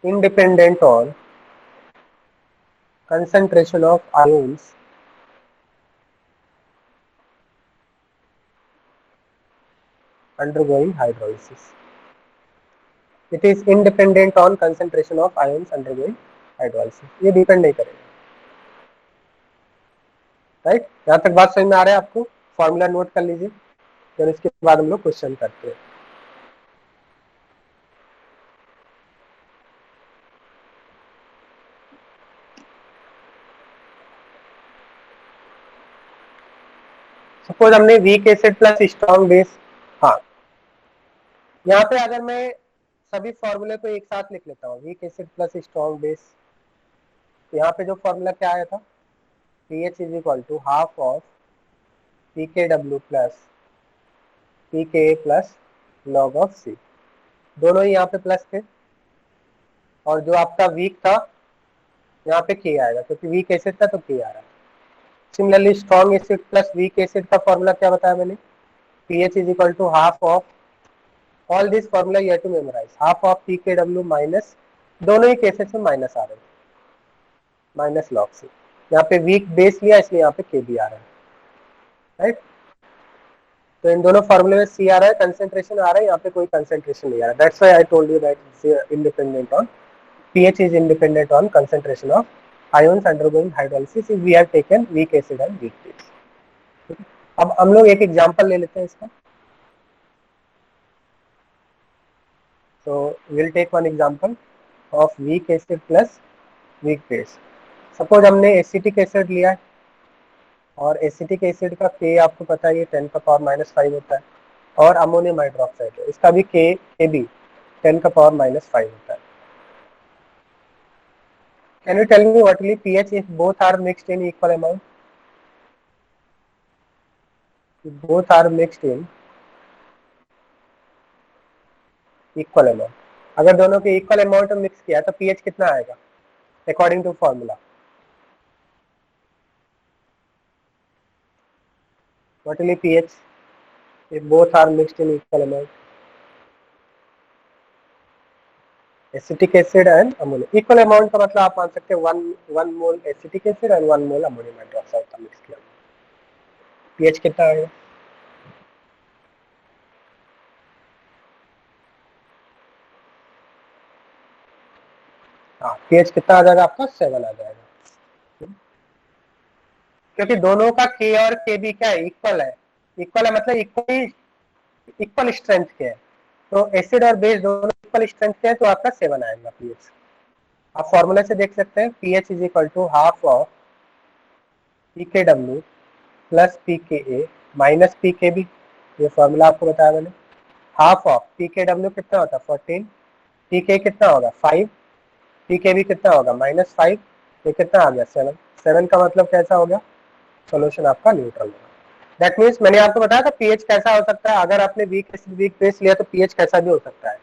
independent on concentration of ions undergoing hydrolysis. It is independent on concentration of ions undergoing hydrolysis. ये डिपेंड नहीं करेगा, right? यहाँ तक बात समझ में आ रहा है आपको? फॉर्मूला नोट कर लीजिए, फिर इसके बाद हम लोग क्वेश्चन करते हैं. सपोज हमने week acid plus strong base, हाँ यहाँ पे अगर मैं सभी फॉर्मूले को एक साथ लिख लेता हूँ, weak acid plus strong base, यहाँ पे जो फॉर्मूला क्या आया था, pH is equal to half of pKw plus pKa plus log of C. दोनों ही यहाँ पे प्लस थे, और जो आपका वीक था यहाँ पे K आएगा, क्योंकि वीक एसिड था तो K आ रहा है. Similarly strong acid plus weak acid का फॉर्मूला क्या बताया मैंने, pH is equal to half of, all this formula you have to memorise, half of pKw minus, दोनों ही केसेस में माइनस आ रहे हैं, माइनस लॉग C. यहाँ पे वीक बेस लिया इसलिए यहाँ पे K भी आ रहा है, राइट? तो इन दोनों फॉर्मूले में C आ रहा है, कंसेंट्रेशन आ रहा है, यहाँ पे कोई कंसेंट्रेशन नहीं आ रहा. That's why I told you that independent on pH is independent on concentration of ions undergoing hydrolysis if we have taken weak acid and weak base. अब हम लोग एक एग्जांपल ले लेते हैं इसका. So we'll take one example of weak acid plus weak base. Suppose हमने acetic acid लिया है, और एसिटिक एसिड का K आपको पता है ये 10⁻⁻5 होता है, और अमोनियम हाइड्रोक्साइड है, इसका भी K भी 10⁻�5 होता है. Can you tell me what will be pH if both are mixed in equal amount? If both are mixed in equal amount, अगर दोनों के इक्वल अमाउंट में मिक्स किया तो pH कितना आएगा according to formula? What will be pH if both are mixed in equal amount? Acetic acid and ammonium equal amount का मतलब आप मान सकते हैं 1 mole acetic acid and 1 mole ammonium hydroxide का मिक्स किया, pH कितना आएगा? हाँ, pH कितना आ जाएगा आपका? 7 आ जाएगा, क्योंकि दोनों का K और Kb क्या है? इक्वल है. इक्वल है मतलब इक्वल स्ट्रेंथ के है, तो एसिड और बेस दोनों इक्वल स्ट्रेंथ के हैं, तो आपका 7 आएगा pH. आप फॉर्मूला से देख सकते हैं, pH is equal to half of pKw plus pKa minus pKb. ये फॉर्मूला आपको बताया मैंने. हाफ ऑफ pKw कितना होता है? 14, pK कितना होगा? 5, pKb कितना होगा? -5, ये कितना आ गया? 7. 7 का मतलब कैसा हो गया? सोल्यूशन आपका न्यूट्रल होगा. दैट मीन्स मैंने आपको बताया था pH कैसा हो सकता है, अगर आपने वीक एसिड वीक बेस लिया तो pH कैसा भी हो सकता है,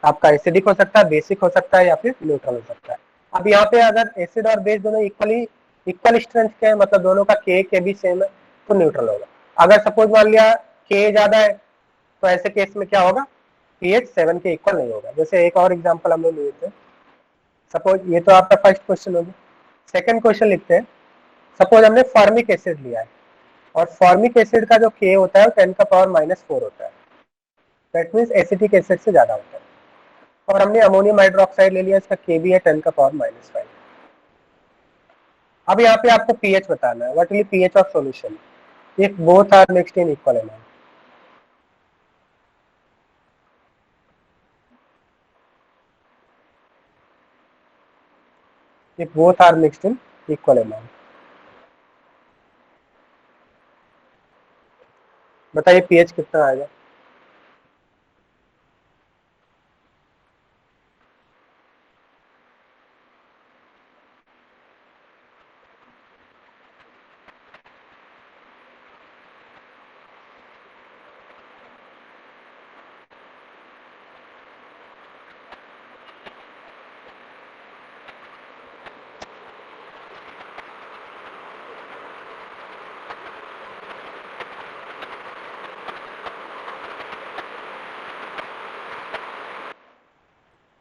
आपका एसिडिक हो सकता है, बेसिक हो सकता है, या फिर न्यूट्रल हो सकता है. अब यहाँ पे अगर एसिड और बेस दोनों इक्वल स्ट्रेंथ के हैं, मतलब दोनों का K भी सेम है, तो न्यूट्रल होगा. अगर सपोज मान लिया K ज्यादा है, तो ऐसे केस में क्या होगा? pH 7 के इक्वल नहीं होगा. जैसे एक और एग्जांपल हम लोग लेते हैं. सपोज ये तो आपका फर्स्ट क्वेश्चन हो गया. सेकंड क्वेश्चन लिखते हैं. सपोज हमने फॉर्मिक एसिड लिया है, और फॉर्मिक एसिड का जो K होता है वो 10⁻⁻4 होता है. दैट मीन्स एसिटिक एसिड से ज्यादा होता है. और हमने अमोनियम हाइड्रोक्साइड ले लिया, इसका K भी है 10⁻⁻5. अब यहाँ पे आपको pH बताना है. What will be pH of solution if both are mixed in equal amount? If both are mixed in equal amount, बताइए pH कितना आएगा?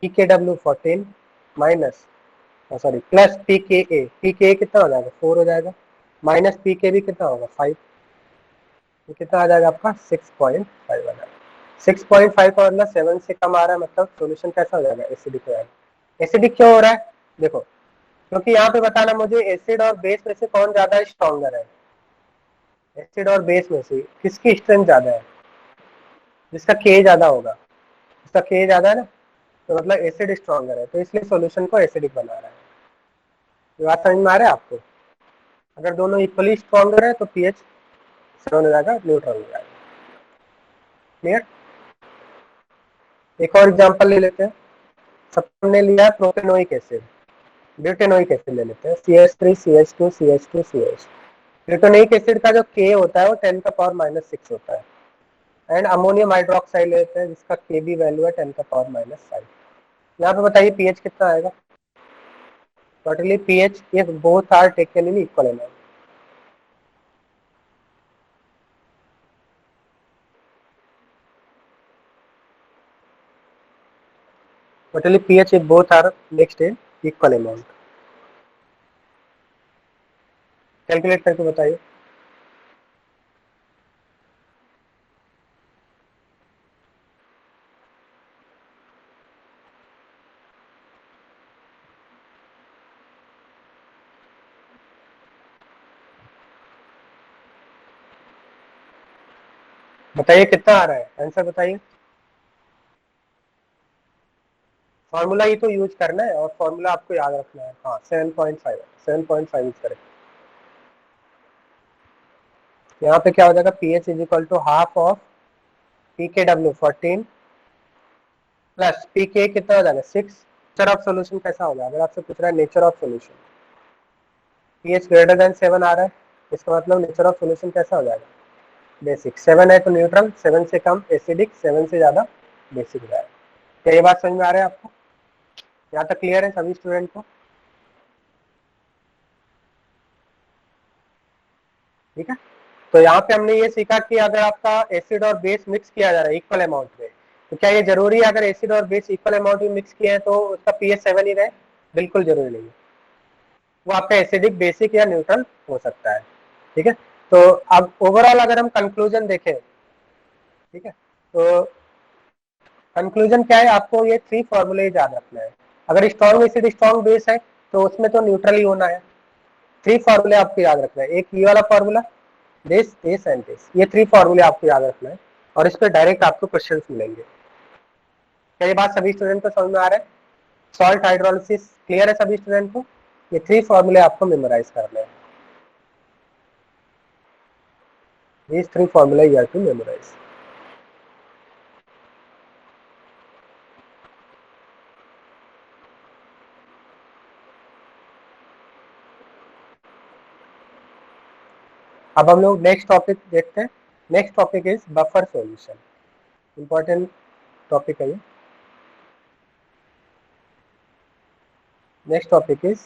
PKW14 minus sorry plus PKA कितना हो जाएगा 4 हो जाएगा, माइनस PKB कितना होगा 5, ये कितना आ जाएगा आपका 6.5 आ जाएगा। 6.5 का मतलब 7 से कम आ रहा है, मतलब सोल्यूशन कैसा हो जाएगा एसिडिक हो जाएगा। एसिडिक क्यों हो रहा है देखो, क्योंकि यहाँ पे बताना मुझे एसिड और बेस में से कौन ज्यादा स्ट्रॉन्गर है। एसिड और बेस में से किसकी स्ट्रेंथ ज्यादा है, जिसका के ज्यादा होगा, जिसका के ज्यादा है ना, तो मतलब एसिड स्ट्रॉन्गर है, तो इसलिए सॉल्यूशन को एसिडिक बना रहा है। ये बात समझ में आ रहा है आपको। अगर दोनों इक्वली स्ट्रॉन्गर है तो पीएच 7 हो जाएगा, न्यूट्रल हो जाएगा। क्लियर। एक और एग्जांपल ले लेते हैं। सबने लिया प्रोपेनोइक एसिड, ब्यूटेनोइक एसिड ले लेते हैं, CH3CH2CH2CH। ब्यूटेनोइक एसिड का जो के होता है वो 10 का पावर -6 होता है, एंड अमोनियम हाइड्रोक्साइड लेते हैं जिसका के बी वैल्यू है 10 का पावर -5। यहाँ पे बताइए पीएच कितना आएगा। टोटली पीएच ये both are taken in equal amount. Totally pH both are next in equal amount. Calculate करके बताइए। बताइए कितना आ रहा है, आंसर बताइए। फॉर्मूला ही तो यूज करना है और फॉर्मूला आपको याद रखना है। हाँ 7.5 7.5 यूज करें। यहाँ पे क्या हो जाएगा, pH is equal to half of PKW14 plus PK कितना हो जाएगा 6। नेचर ऑफ सोल्यूशन कैसा होगा, अगर आपसे पूछ रहा है nature of solution, pH greater than 7 आ रहा है, इसका मतलब नेचर ऑफ सोल्यूशन कैसा हो जाएगा बेसिक। 7 है तो न्यूट्रल, 7 से कम एसिडिक, 7 से ज्यादा बेसिक हो जाएगा। क्या ये बात समझ में आ रहा है आपको, यहाँ तक क्लियर है सभी स्टूडेंट को। ठीक है, तो यहाँ पे हमने ये सीखा कि अगर आपका एसिड और बेस मिक्स किया जा रहा है इक्वल अमाउंट में, तो क्या ये जरूरी है अगर एसिड और बेस इक्वल अमाउंट में मिक्स किए हैं तो उसका पीएच 7 ही रहे, बिल्कुल जरूरी नहीं है। वो आपका एसिडिक बेसिक या न्यूट्रल हो सकता है। ठीक है, तो अब ओवरऑल अगर हम कंक्लूजन देखें, ठीक है, तो कंक्लूजन क्या है, आपको ये 3 फॉर्मूले याद रखना है। अगर स्ट्रॉन्ग एसिड स्ट्रॉन्ग बेस है तो उसमें तो न्यूट्रल ही होना है। 3 फॉर्मूले आपको याद रखना है, एक ये वाला फॉर्मूला, दिस एंड दिस, ये 3 फॉर्मूले आपको याद रखना है और इस पर डायरेक्ट आपको क्वेश्चन मिलेंगे। क्या ये बात सभी स्टूडेंट को समझ में आ रहा है। सॉल्ट हाइड्रोलिसिस क्लियर है सभी स्टूडेंट को। ये 3 फॉर्मूले आपको मेमोराइज करने हैं। These 3 formula you have to memorize. अब हम लोग नेक्स्ट टॉपिक देखते हैं। Next topic is buffer solution, important topic है ये। Next topic is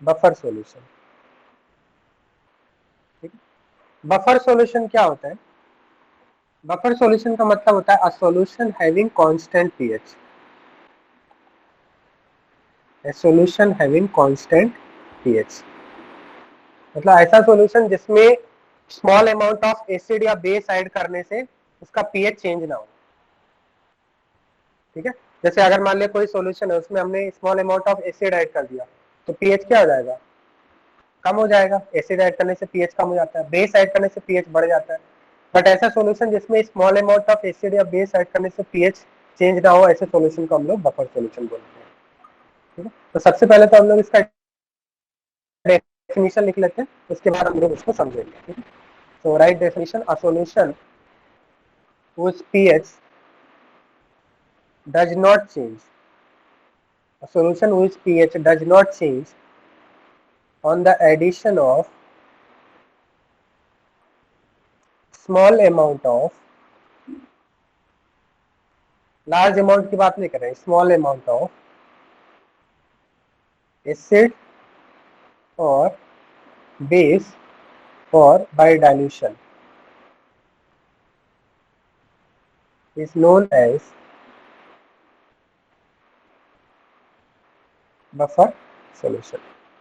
buffer solution. ठीक है, बफर सॉल्यूशन क्या होता है। बफर सॉल्यूशन का मतलब होता है a solution having constant pH, A solution having constant pH, मतलब ऐसा सॉल्यूशन जिसमें स्मॉल अमाउंट ऑफ एसिड या बेस ऐड करने से उसका पीएच चेंज ना हो। ठीक है, जैसे अगर मान लिया कोई सॉल्यूशन है उसमें हमने small amount of acid add कर दिया तो पीएच क्या हो जाएगा, कम हो जाएगा। एसिड ऐड करने से पीएच कम हो जाता है, बेस ऐड करने से पीएच बढ़ जाता है। बट ऐसा सॉल्यूशन जिसमें स्मॉल अमाउंट ऑफ एसिड या बेस ऐड करने से पीएच चेंज ना हो, ऐसे सॉल्यूशन को हम लोग बफर सॉल्यूशन बोलते हैं। ठीक है, तो सबसे पहले तो हम लोग इसका डेफिनेशन लिख लेते हैं, उसके बाद हम लोग इसको समझेंगे। ठीक है, so write definition, a solution whose pH does not change, a solution whose pH does not change on the addition of small amount of, large amount की बात नहीं कर रहे हैं, small amount of acid or base or by dilution is known as buffer solution.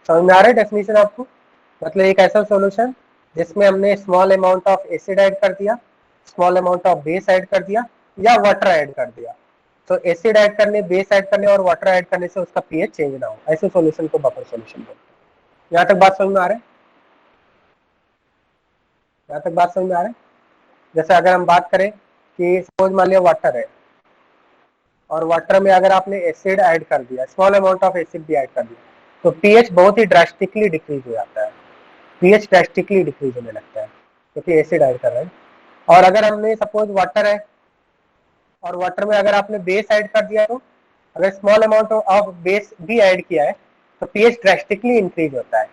समझ में आ रहा है डेफिनेशन आपको? मतलब एक ऐसा सॉल्यूशन जिसमें हमने small amount of acid add कर दिया, small amount of base add कर दिया या वाटर ऐड कर दिया। तो एसिड ऐड करने, बेस ऐड करने और वाटर ऐड करने से उसका पीएच चेंज ना हो, ऐसे सॉल्यूशन को बफर सॉल्यूशन बोलते हैं। यहाँ तक बात समझ में आ रहा है? यहाँ तक बात समझ में आ रहा है? जैसे अगर हम बात करें कि सपोज मान लिया वाटर है और वाटर में अगर आपने एसिड ऐड कर दिया, स्मॉल अमाउंट ऑफ एसिड भी ऐड कर दिया, तो पीएच बहुत ही ड्रास्टिकली डिक्रीज हो जाता है, पीएच ड्रास्टिकली डिक्रीज होने लगता है क्योंकि एसिड ऐड कर रहे हैं। और अगर हमने सपोज वाटर है और वाटर में अगर आपने बेस ऐड कर दिया, तो अगर स्मॉल अमाउंट ऑफ बेस भी ऐड किया है तो पीएच ड्रास्टिकली इंक्रीज होता है।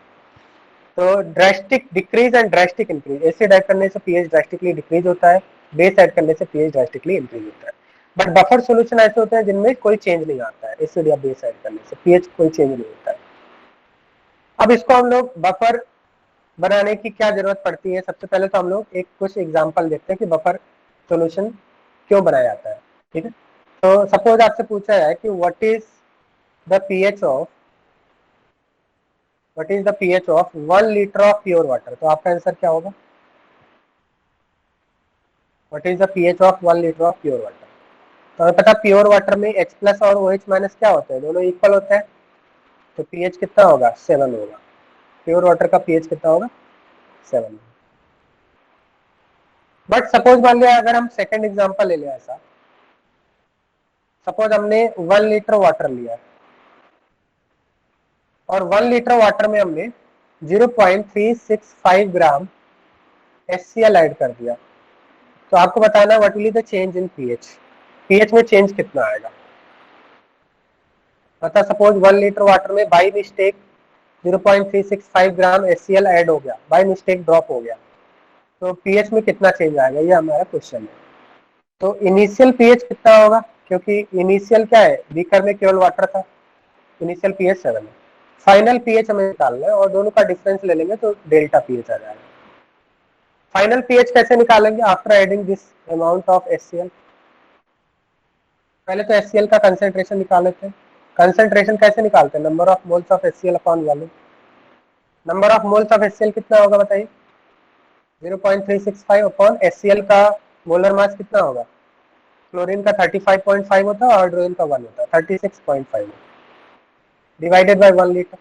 तो drastic decrease and drastic increase, acid add करने से पीएच ड्रास्टिकली डिक्रीज होता है, बेस ऐड करने से पीएच ड्रास्टिकली इंक्रीज होता है। बट बफर सॉल्यूशन ऐसे होते हैं जिनमें कोई चेंज नहीं आता है, एसिड या बेस ऐड करने से पीएच कोई चेंज नहीं होता है। अब इसको हम लोग बफर बनाने की क्या जरूरत पड़ती है? सबसे पहले तो हम लोग एक कुछ एग्जांपल देखते हैं कि बफर सॉल्यूशन क्यों बनाया जाता है। ठीक है, तो सपोज आपसे पूछा है कि what is the pH of 1 litre of pure water, तो आपका आंसर क्या होगा? What is the pH of 1 litre of pure water? तो हमें पता प्योर वाटर में H प्लस और OH माइनस क्या होते हैं, दोनों इक्वल होते हैं, तो पीएच कितना होगा? 7 होगा। प्योर वाटर का पीएच कितना होगा? 7। बट सपोज मान लिया अगर हम सेकंड एग्जांपल ले लिया, ऐसा सपोज हमने 1 लीटर वाटर लिया और 1 लीटर वाटर में हमने 0.365 ग्राम HCl ऐड कर दिया, तो आपको बताना what will be the change in pH, pH में चेंज कितना आएगा? मतलब सपोज 1 लीटर वाटर में by mistake 0.365 gram HCl add हो गया, बाई मिस्टेक ड्रॉप हो गया, तो पीएच में कितना चेंज आएगा, ये हमारा क्वेश्चन है। तो इनिशियल पीएच कितना होगा, क्योंकि इनिशियल क्या है, बीकर में केवल वाटर था, इनिशियल पीएच 7 है। फाइनल पीएच हमें निकालना है और दोनों का डिफरेंस ले लेंगे तो डेल्टा पीएच आ जाएगा। फाइनल पीएच कैसे निकालेंगे? After adding this amount of HCl। पहले तो HCl का कंसेंट्रेशन निकाल लेते हैं। कंसेंट्रेशन कैसे निकालते हैं? Number of moles of HCl upon volume. Number of moles of HCl कितना होगा बताइए? 0.365 अपॉन HCl का मोलर मास कितना होगा? क्लोरीन का 35.5 होता है और हाइड्रोजन का 1 होता है, 36.5 डिवाइडेड बाय 1 लीटर,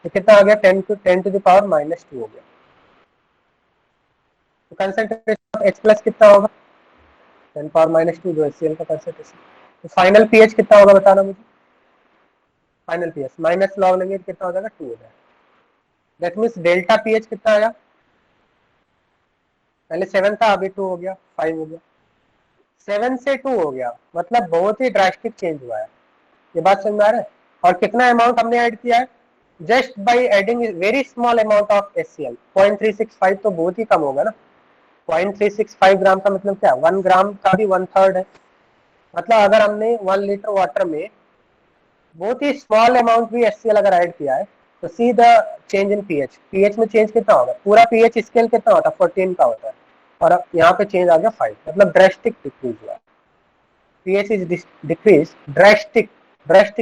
तो कितना आ गया? 10 टू द पावर -2 हो गया। तो कंसेंट्रेशन ऑफ H प्लस कितना होगा? 10 पावर -2 जो HCl का कंसेंट्रेशन। तो फाइनल पीएच कितना होगा बताना मुझे? फाइनल पीएच माइनस लॉग लेंगे तो कितना हो जाएगा? 2 हो जाएगा। दैट मीन्स डेल्टा पीएच कितना आया? पहले 7 था, अभी 2 हो गया, 5 हो गया, 7 से 2 हो गया, मतलब बहुत ही ड्रास्टिक चेंज हुआ है। ये बात समझ में आ रहा है? और कितना अमाउंट हमने ऐड किया है? Just by adding very small amount of HCl, 0.365 तो बहुत ही कम होगा ना। 0.365 ग्राम का मतलब क्या? 1 ग्राम का भी 1/3 है। मतलब अगर हमने 1 लीटर वाटर में बहुत ही स्मॉल अमाउंट भी HCl अगर ऐड किया है, तो see the change in pH, pH में चेंज कितना होगा? पूरा पीएच स्केल कितना होता है? 14 का होता है, और अब यहाँ पे चेंज आ गया 5, मतलब ड्रास्टिक डिक्रीज हुआ। PH is decrease, drastic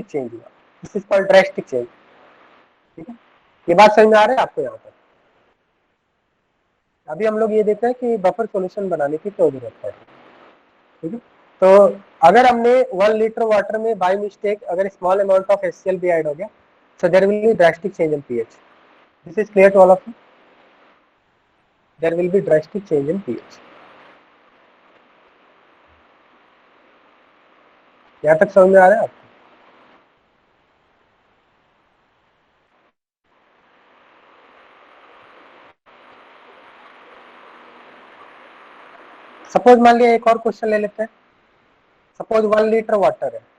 change हुआ, this is called drastic change. ठीक है, ये बात समझ में आ रहा है आपको यहाँ पर? अभी हम लोग ये देखते हैं कि बफर सॉल्यूशन बनाने की क्यों जरूरत है। ठीक है, तो अगर हमने 1 लीटर वाटर में बाय मिस्टेक अगर स्मॉल अमाउंट ऑफ HCl भी ऐड हो गया, so there will be drastic change in pH. This is clear to all of you? There will be drastic change in pH. यहाँ तक समझ में आ रहा है आपको? सपोज मान लिया एक और क्वेश्चन ले लेते हैं। सपोज 1 लीटर वाटर है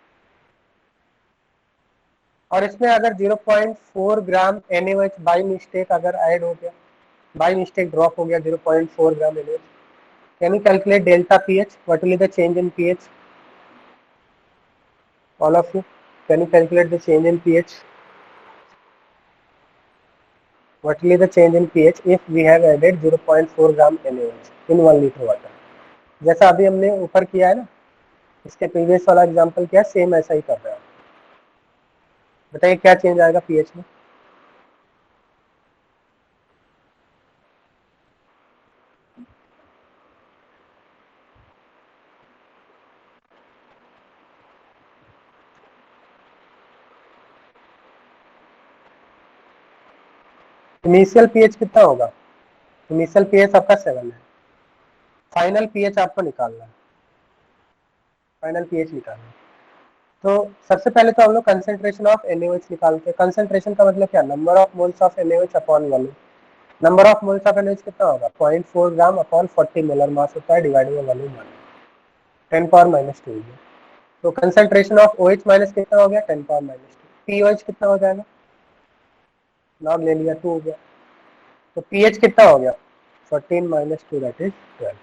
और इसमें अगर 0.4 ग्राम NaOH बाई मिस्टेक अगर ऐड हो गया, बाई मिस्टेक ड्रॉप हो गया 0.4 ग्राम NaOH, can you calculate delta pH? What will be the change in pH? All of you, can you calculate the change in pH? What will be the change in pH if we have added 0.4 gram NaOH in 1 liter water? जैसा अभी हमने ऊपर किया है ना, इसके previous वाला example किया, सेम ऐसा ही कर रहा है। बताइए क्या चेंज आएगा पीएच में? इनिशियल पीएच कितना होगा? इनिशियल पीएच आपका 7 है, फाइनल पीएच आपको निकालना है, फाइनल पीएच निकालना है। तो सबसे पहले तो हम लोग कंसेंट्रेशन ऑफ NaOH निकालते हैं। कंसेंट्रेशन का मतलब क्या? Number of moles of NaOH upon volume. Number of moles of NaOH कितना होगा? 0.4 ग्राम अपॉन 40 मोलर मास होता है, डिवाइडेड बाय वॉल्यूम 10⁻²। तो कंसेंट्रेशन ऑफ OH माइनस कितना हो गया? 10⁻²। पीओएच कितना हो जाएगा? लॉग ले लिया, 2 हो गया। तो पीएच कितना हो गया? 14 - 2 दैट इज 12।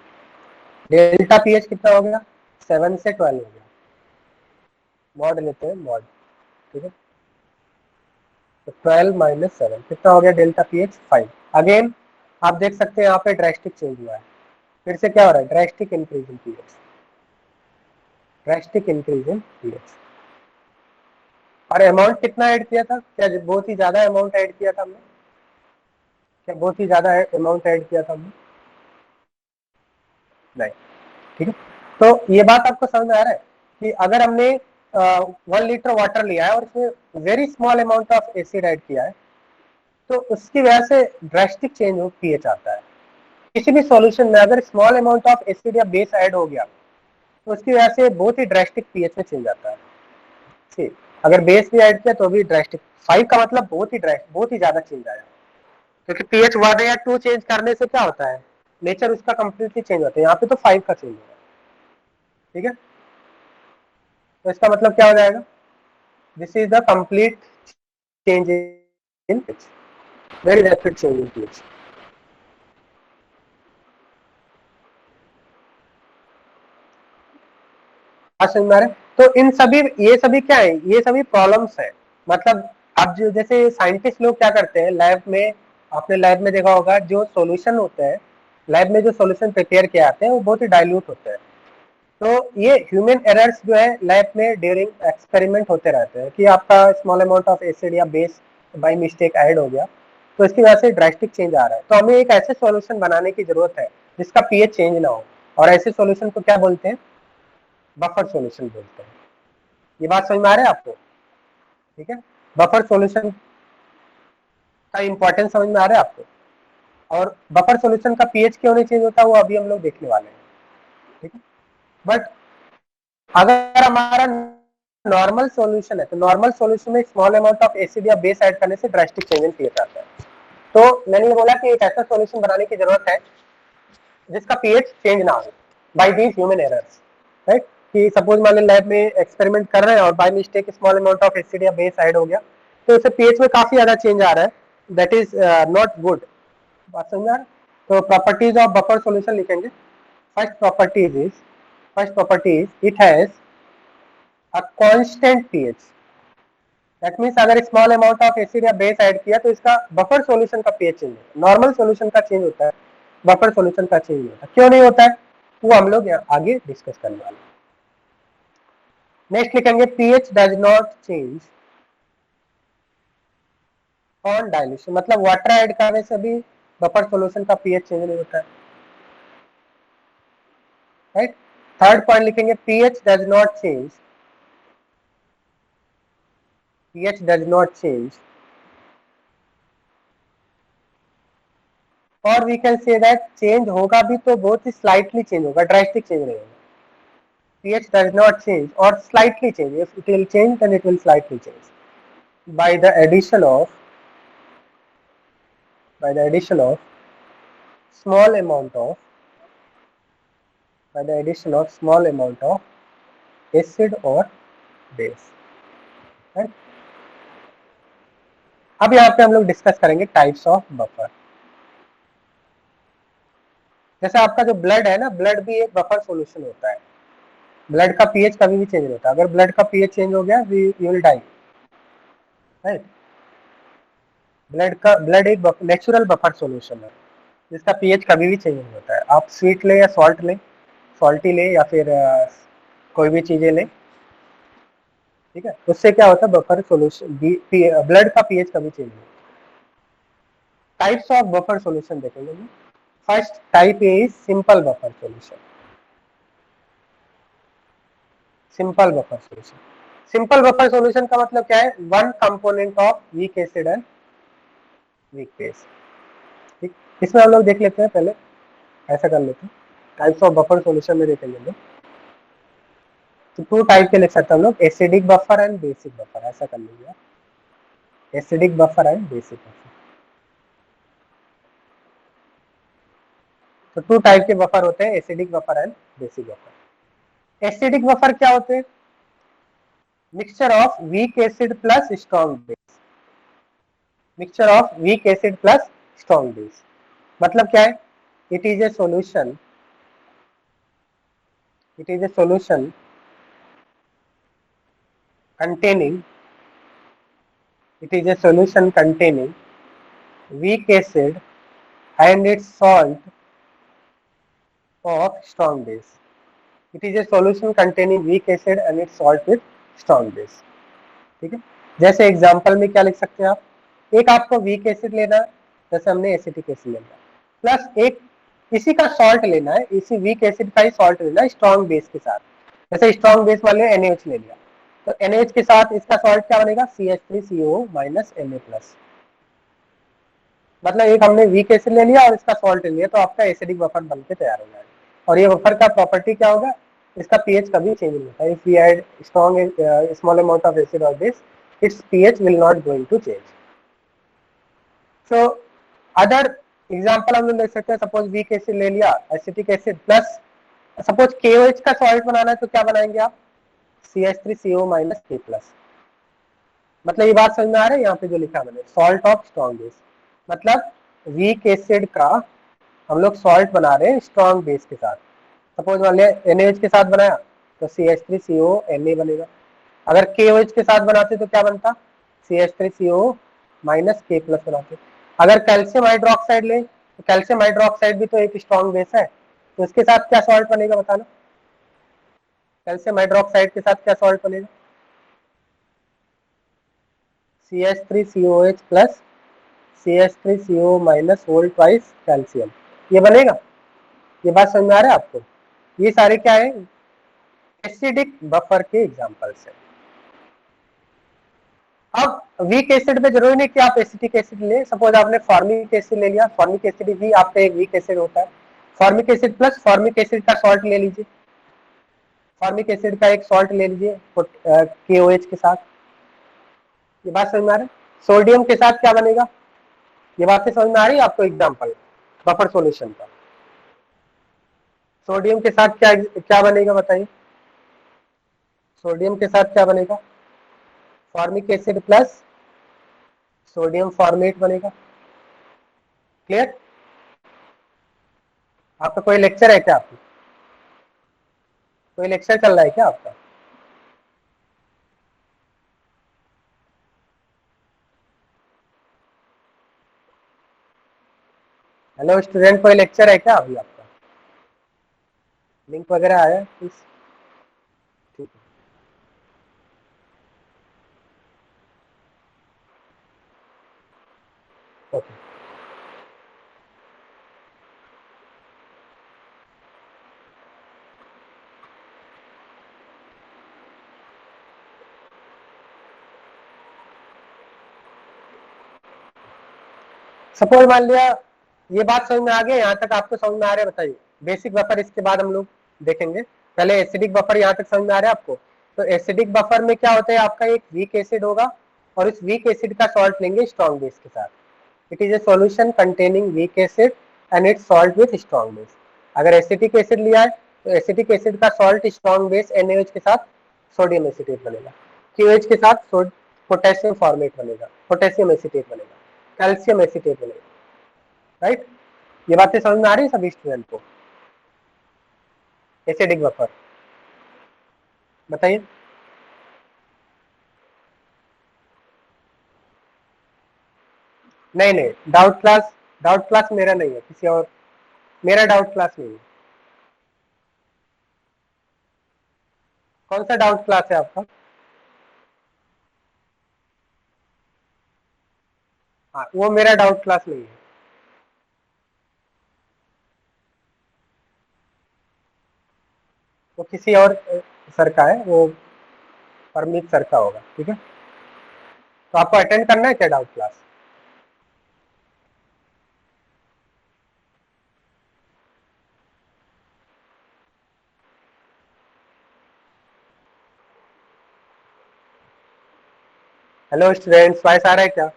डेल्टा पीएच कितना हो गया? 7 से 12 हो गया। मॉड लेते हैं, मॉड, ठीक है। तो 12 - 7 कितना हो गया? Delta pH 5। अगेन आप देख सकते हैं यहाँ पे ड्रास्टिक चेंज हुआ है। फिर से क्या हो रहा है? Drastic increase in pH, drastic increase in pH. और अमाउंट कितना ऐड किया था? क्या बहुत ही ज्यादा अमाउंट ऐड किया था हमने? क्या बहुत ही ज्यादा अमाउंट ऐड किया था हमने? नहीं, ठीक है। तो ये बात आपको समझ में आ रहा है कि अगर हमने 1 लीटर वाटर लिया है और उसमें very small amount of acid add किया है, तो उसकी वजह से ड्रास्टिक चेंज हो पीएच आता है। किसी भी सॉल्यूशन में अगर स्मॉल अमाउंट ऑफ एसिड या बेस ऐड हो गया तो उसकी वजह से बहुत ही ड्रास्टिक पीएच में चेंज आता है। ठीक, अगर बेस भी ऐड किया तो भी ड्रास्टिक। 5 का मतलब बहुत ही ड्रास्टिक, बहुत ही ज्यादा चेंज आया, क्योंकि पीएच 1 या 2 चेंज करने से क्या होता है? नेचर उसका कंप्लीटली चेंज होता है। यहाँ पे तो 5 का चेंज होगा, ठीक है। तो इसका मतलब क्या हो जाएगा? This is the complete change in pH, very rapid change in pH. समझ में आ रहा है? तो इन सभी, ये सभी क्या है? ये सभी प्रॉब्लम्स है। मतलब अब जो जैसे साइंटिस्ट लोग क्या करते हैं लैब में, आपने लैब में देखा होगा जो सॉल्यूशन होते हैं, लैब में जो सॉल्यूशन प्रिपेयर किए आते हैं वो बहुत ही डाइल्यूट होते हैं। तो ये ह्यूमन एरर्स जो है लैब में ड्यूरिंग एक्सपेरिमेंट होते रहते हैं कि आपका स्मॉल अमाउंट ऑफ एसिड या बेस बाय मिस्टेक ऐड हो गया, तो इसकी वजह से ड्रास्टिक चेंज आ रहा है। तो हमें एक ऐसे सॉल्यूशन बनाने की जरूरत है जिसका पीएच चेंज ना हो, और ऐसे सॉल्यूशन को क्या बोलते हैं? बफर सॉल्यूशन बोलते हैं। ये बात समझ में आ रहा है आपको? ठीक है, बफर सॉल्यूशन का इंपॉर्टेंस समझ में आ रहा है आपको? और बफर सॉल्यूशन का पीएच क्यों नहीं चेंज होता वो अभी हम लोग देखने वाले हैं, ठीक है। बट अगर हमारा नॉर्मल सॉल्यूशन है तो नॉर्मल सॉल्यूशन में स्मॉल अमाउंट ऑफ एसिड या बेस ऐड करने से ड्रास्टिक चेंज इन पीएच आता है। तो मैंने ये बोला कि एक ऐसा सॉल्यूशन बनाने की जरूरत है जिसका पीएच चेंज ना हो by these human errors, right. कि सपोज मान लीजिए लैब में एक्सपेरिमेंट कर रहे हैं और by mistake small amount of acid या बेस ऐड हो गया, तो उससे पीएच में काफी ज्यादा चेंज आ रहा है, दैट इज नॉट गुड। बात समझ में आ रहा है? तो प्रॉपर्टीज ऑफ बफर सॉल्यूशन लिखेंगे। First property is it has a constant pH. That means अगर स्मॉल अमाउंट ऑफ एसिड या बेस ऐड किया तो इसका बफर सॉल्यूशन का पीएच चेंज होता है। नॉर्मल सॉल्यूशन का चेंज होता है, बफर सॉल्यूशन का चेंज होता है। क्यों नहीं होता है वो हम लोग आगे डिस्कस करने वाले हैं। नेक्स्ट लिखेंगे pH does not change on dilution, मतलब वाटर ऐड करने से भी बफर सॉल्यूशन का पीएच चेंज नहीं होता है, राइट। थर्ड पॉइंट लिखेंगे pH does not change, pH does not change, और we can say that change होगा भी तो बहुत ही स्लाइटली चेंज होगा, ड्रास्टिक चेंज नहीं होगा। pH does not change or slightly change. If it will change, then it will slightly change by the addition of small amount of small amount of acid or base, right? अब यहाँ पे हम लोग discuss करेंगे types of buffer. जैसे आपका जो blood है ना, ब्लड भी एक बफर सॉल्यूशन होता है। ब्लड का पीएच कभी भी चेंज नहीं होता। अगर ब्लड का पीएच चेंज हो गया you will die, right. Blood एक नेचुरल बफर सॉल्यूशन है जिसका पीएच कभी भी चेंज नहीं होता है। आप स्वीट ले या सॉल्ट ले, सॉल्टी ले या फिर कोई भी चीजें ले, ठीक है, उससे क्या होता है बफर सॉल्यूशन ब्लड का पीएच कभी चेंज नहीं। टाइप्स ऑफ बफर सॉल्यूशन देखेंगे। First type A is simple buffer solution. Simple buffer solution, simple buffer solution का मतलब क्या है, one component of week acid and weak base. ठीक, इसमें हम लोग देख लेते हैं, पहले ऐसा कर लेते हैं, टाइप्स ऑफ बफर सॉल्यूशन में देखेंगे हम लोग। तो टू टाइप के लिख सकते हैं हम लोग, acidic buffer and basic buffer, ऐसा कर लीजिए, acidic buffer and basic buffer. तो टू टाइप के बफर होते हैं, acidic buffer and basic buffer. Acidic buffer क्या होते हैं, mixture of week acid plus strong base, mixture of week acid plus strong base. मतलब क्या है, it is a solution, it is a solution containing, it is a solution containing weak acid and its salt of strong base. It is a solution containing weak acid and its salt with strong base. ठीक है, जैसे example में क्या लिख सकते हैं आप, एक आपको वीक एसिड लेना है, जैसे हमने एसिटिक एसिड लेना है, प्लस एक इसी का सॉल्ट लेना है, इसी वीक एसिड का ही सॉल्ट लेना है स्ट्रॉन्ग बेस के साथ। जैसे स्ट्रॉन्ग बेस मान लिया NaOH ले लिया, तो NaOH के साथ इसका सॉल्ट क्या बनेगा, CH3CO माइनस Na+। मतलब एक हमने वीक एसिड ले लिया और इसका सॉल्ट ले लिया, तो आपका एसिडिक बफर बन के तैयार हो जाएगा। और ये बफर का प्रॉपर्टी क्या होगा, इसका पीएच कभी चेंज नहीं होता। If we add strong small amount of acid और base, its pH will not going to change. So other example हम लोग ले सकते हैं, सपोज वीक एसिड ले लिया, acetic acid plus suppose KOH का सॉल्ट बनाना है, तो क्या बनाएंगे आप, CH3CO माइनस K+। मतलब ये बात समझ में आ रहा है, यहाँ पे जो लिखा मैंने सॉल्ट ऑफ स्ट्रॉन्ग बेस, मतलब वीक एसिड का हम लोग सॉल्ट बना रहे हैं स्ट्रॉन्ग बेस के साथ। सपोज मान लिया NaOH के साथ बनाया तो CH3CO Na बनेगा। अगर KOH के साथ बनाते तो क्या बनता, CH3CO माइनस K+ बनाते। अगर कैल्शियम हाइड्रोक्साइड ले तो कैल्शियम हाइड्रोक्साइड भी तो एक स्ट्रॉन्ग बेस है, तो इसके साथ क्या सॉल्ट बनेगा बताना, कैल्शियम हाइड्रोक्साइड के साथ क्या सॉल्ट बनेगा, CH3COH plus CH3CO minus whole twice calcium, ये बनेगा। ये बात समझ में आ रहा है आपको, ये सारे क्या है, एसिडिक बफर के एग्जांपल्स है। अब वीक एसिड में जरूरी नहीं कि आप एसिटिक एसिड ले, सपोज आपने फॉर्मिक एसिड ले लिया, फॉर्मिक एसिड भी आपका एक वीक एसिड होता है, formic acid plus formic acid का सॉल्ट ले लीजिए, फॉर्मिक एसिड का एक सॉल्ट ले लीजिए KOH के साथ। ये बात समझ में आ रही है, सोडियम के साथ क्या बनेगा, ये बातें समझ में आ रही है आपको, एग्जाम्पल बफर सॉल्यूशन का, सोडियम के साथ क्या क्या बनेगा बताइए, सोडियम के साथ क्या बनेगा, formic acid plus sodium format बनेगा। क्लियर, आपका कोई लेक्चर है क्या, आपको कोई लेक्चर चल रहा है क्या आपका, हेलो स्टूडेंट, कोई लेक्चर है क्या अभी आपका, लिंक वगैरह आया प्लीज, ठीक है, ओके। सपोज मान लिया ये बात समझ में आ गया, यहाँ तक आपको समझ में आ रहा है, बताइए बेसिक बफर इसके बाद हम लोग देखेंगे, पहले एसिडिक बफर यहाँ तक समझ में आ रहा है आपको। तो एसिडिक बफर में क्या होता है, आपका एक वीक एसिड होगा और इस वीक एसिड का सॉल्ट लेंगे स्ट्रॉन्ग बेस के साथ। It is a solution containing week acid and it's salt with strong base. अगर एसिटिक एसिड लिया है तो एसिटिक एसिड का सॉल्ट स्ट्रॉन्ग बेस NaOH के साथ सोडियम एसिटेट बनेगा, KOH के साथ पोटेशियम फॉर्मेट बनेगा, पोटेशियम एसिटेट बनेगा, कैल्शियम एसिटेट बनेगा। राइट, ये बातें समझ में आ रही है सभी स्टूडेंट को, एसिडिक बफर बताइए। नहीं नहीं, डाउट क्लास मेरा नहीं है, किसी और, मेरा डाउट क्लास नहीं है। कौन सा डाउट क्लास है आपका, हाँ, वो मेरा डाउट क्लास नहीं है, वो किसी और सर का है, वो परमीत सर का होगा, ठीक है। तो आपको अटेंड करना है क्या doubt class? Hello students, voice आ रहा है क्या?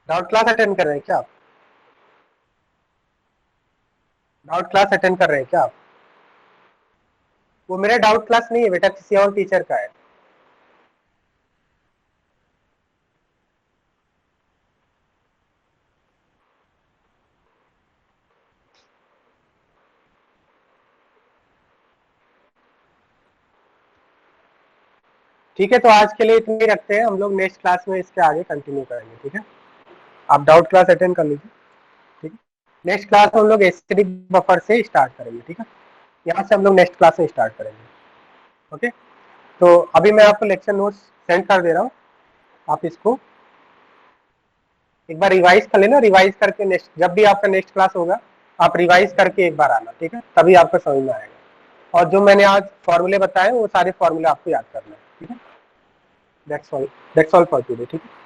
डाउट क्लास अटेंड कर रहे हैं क्या आप? डाउट क्लास अटेंड कर रहे हैं क्या आप? वो मेरा डाउट क्लास नहीं है बेटा, किसी और टीचर का है। ठीक है, तो आज के लिए इतनी ही रखते हैं, हम लोग नेक्स्ट क्लास में इसके आगे कंटिन्यू करेंगे, ठीक है। आप डाउट क्लास अटेंड कर लीजिए, ठीक है। नेक्स्ट क्लास हम लोग एचटीटीपी बफर से स्टार्ट करेंगे, ठीक है। यहाँ से हम लोग नेक्स्ट क्लास में स्टार्ट करेंगे, ओके। तो अभी मैं आपको लेक्चर नोट्स सेंड कर दे रहा हूँ, आप इसको एक बार रिवाइज कर लेना, रिवाइज करके नेक्स्ट जब भी आपका नेक्स्ट क्लास होगा आप रिवाइज करके एक बार आना, ठीक है, तभी आपको समझ में आएगा। और जो मैंने आज फॉर्मूले बताए वो सारे फॉर्मूले आपको याद करना है, ठीक है। दैट्स ऑल फॉर टुडे, ठीक है।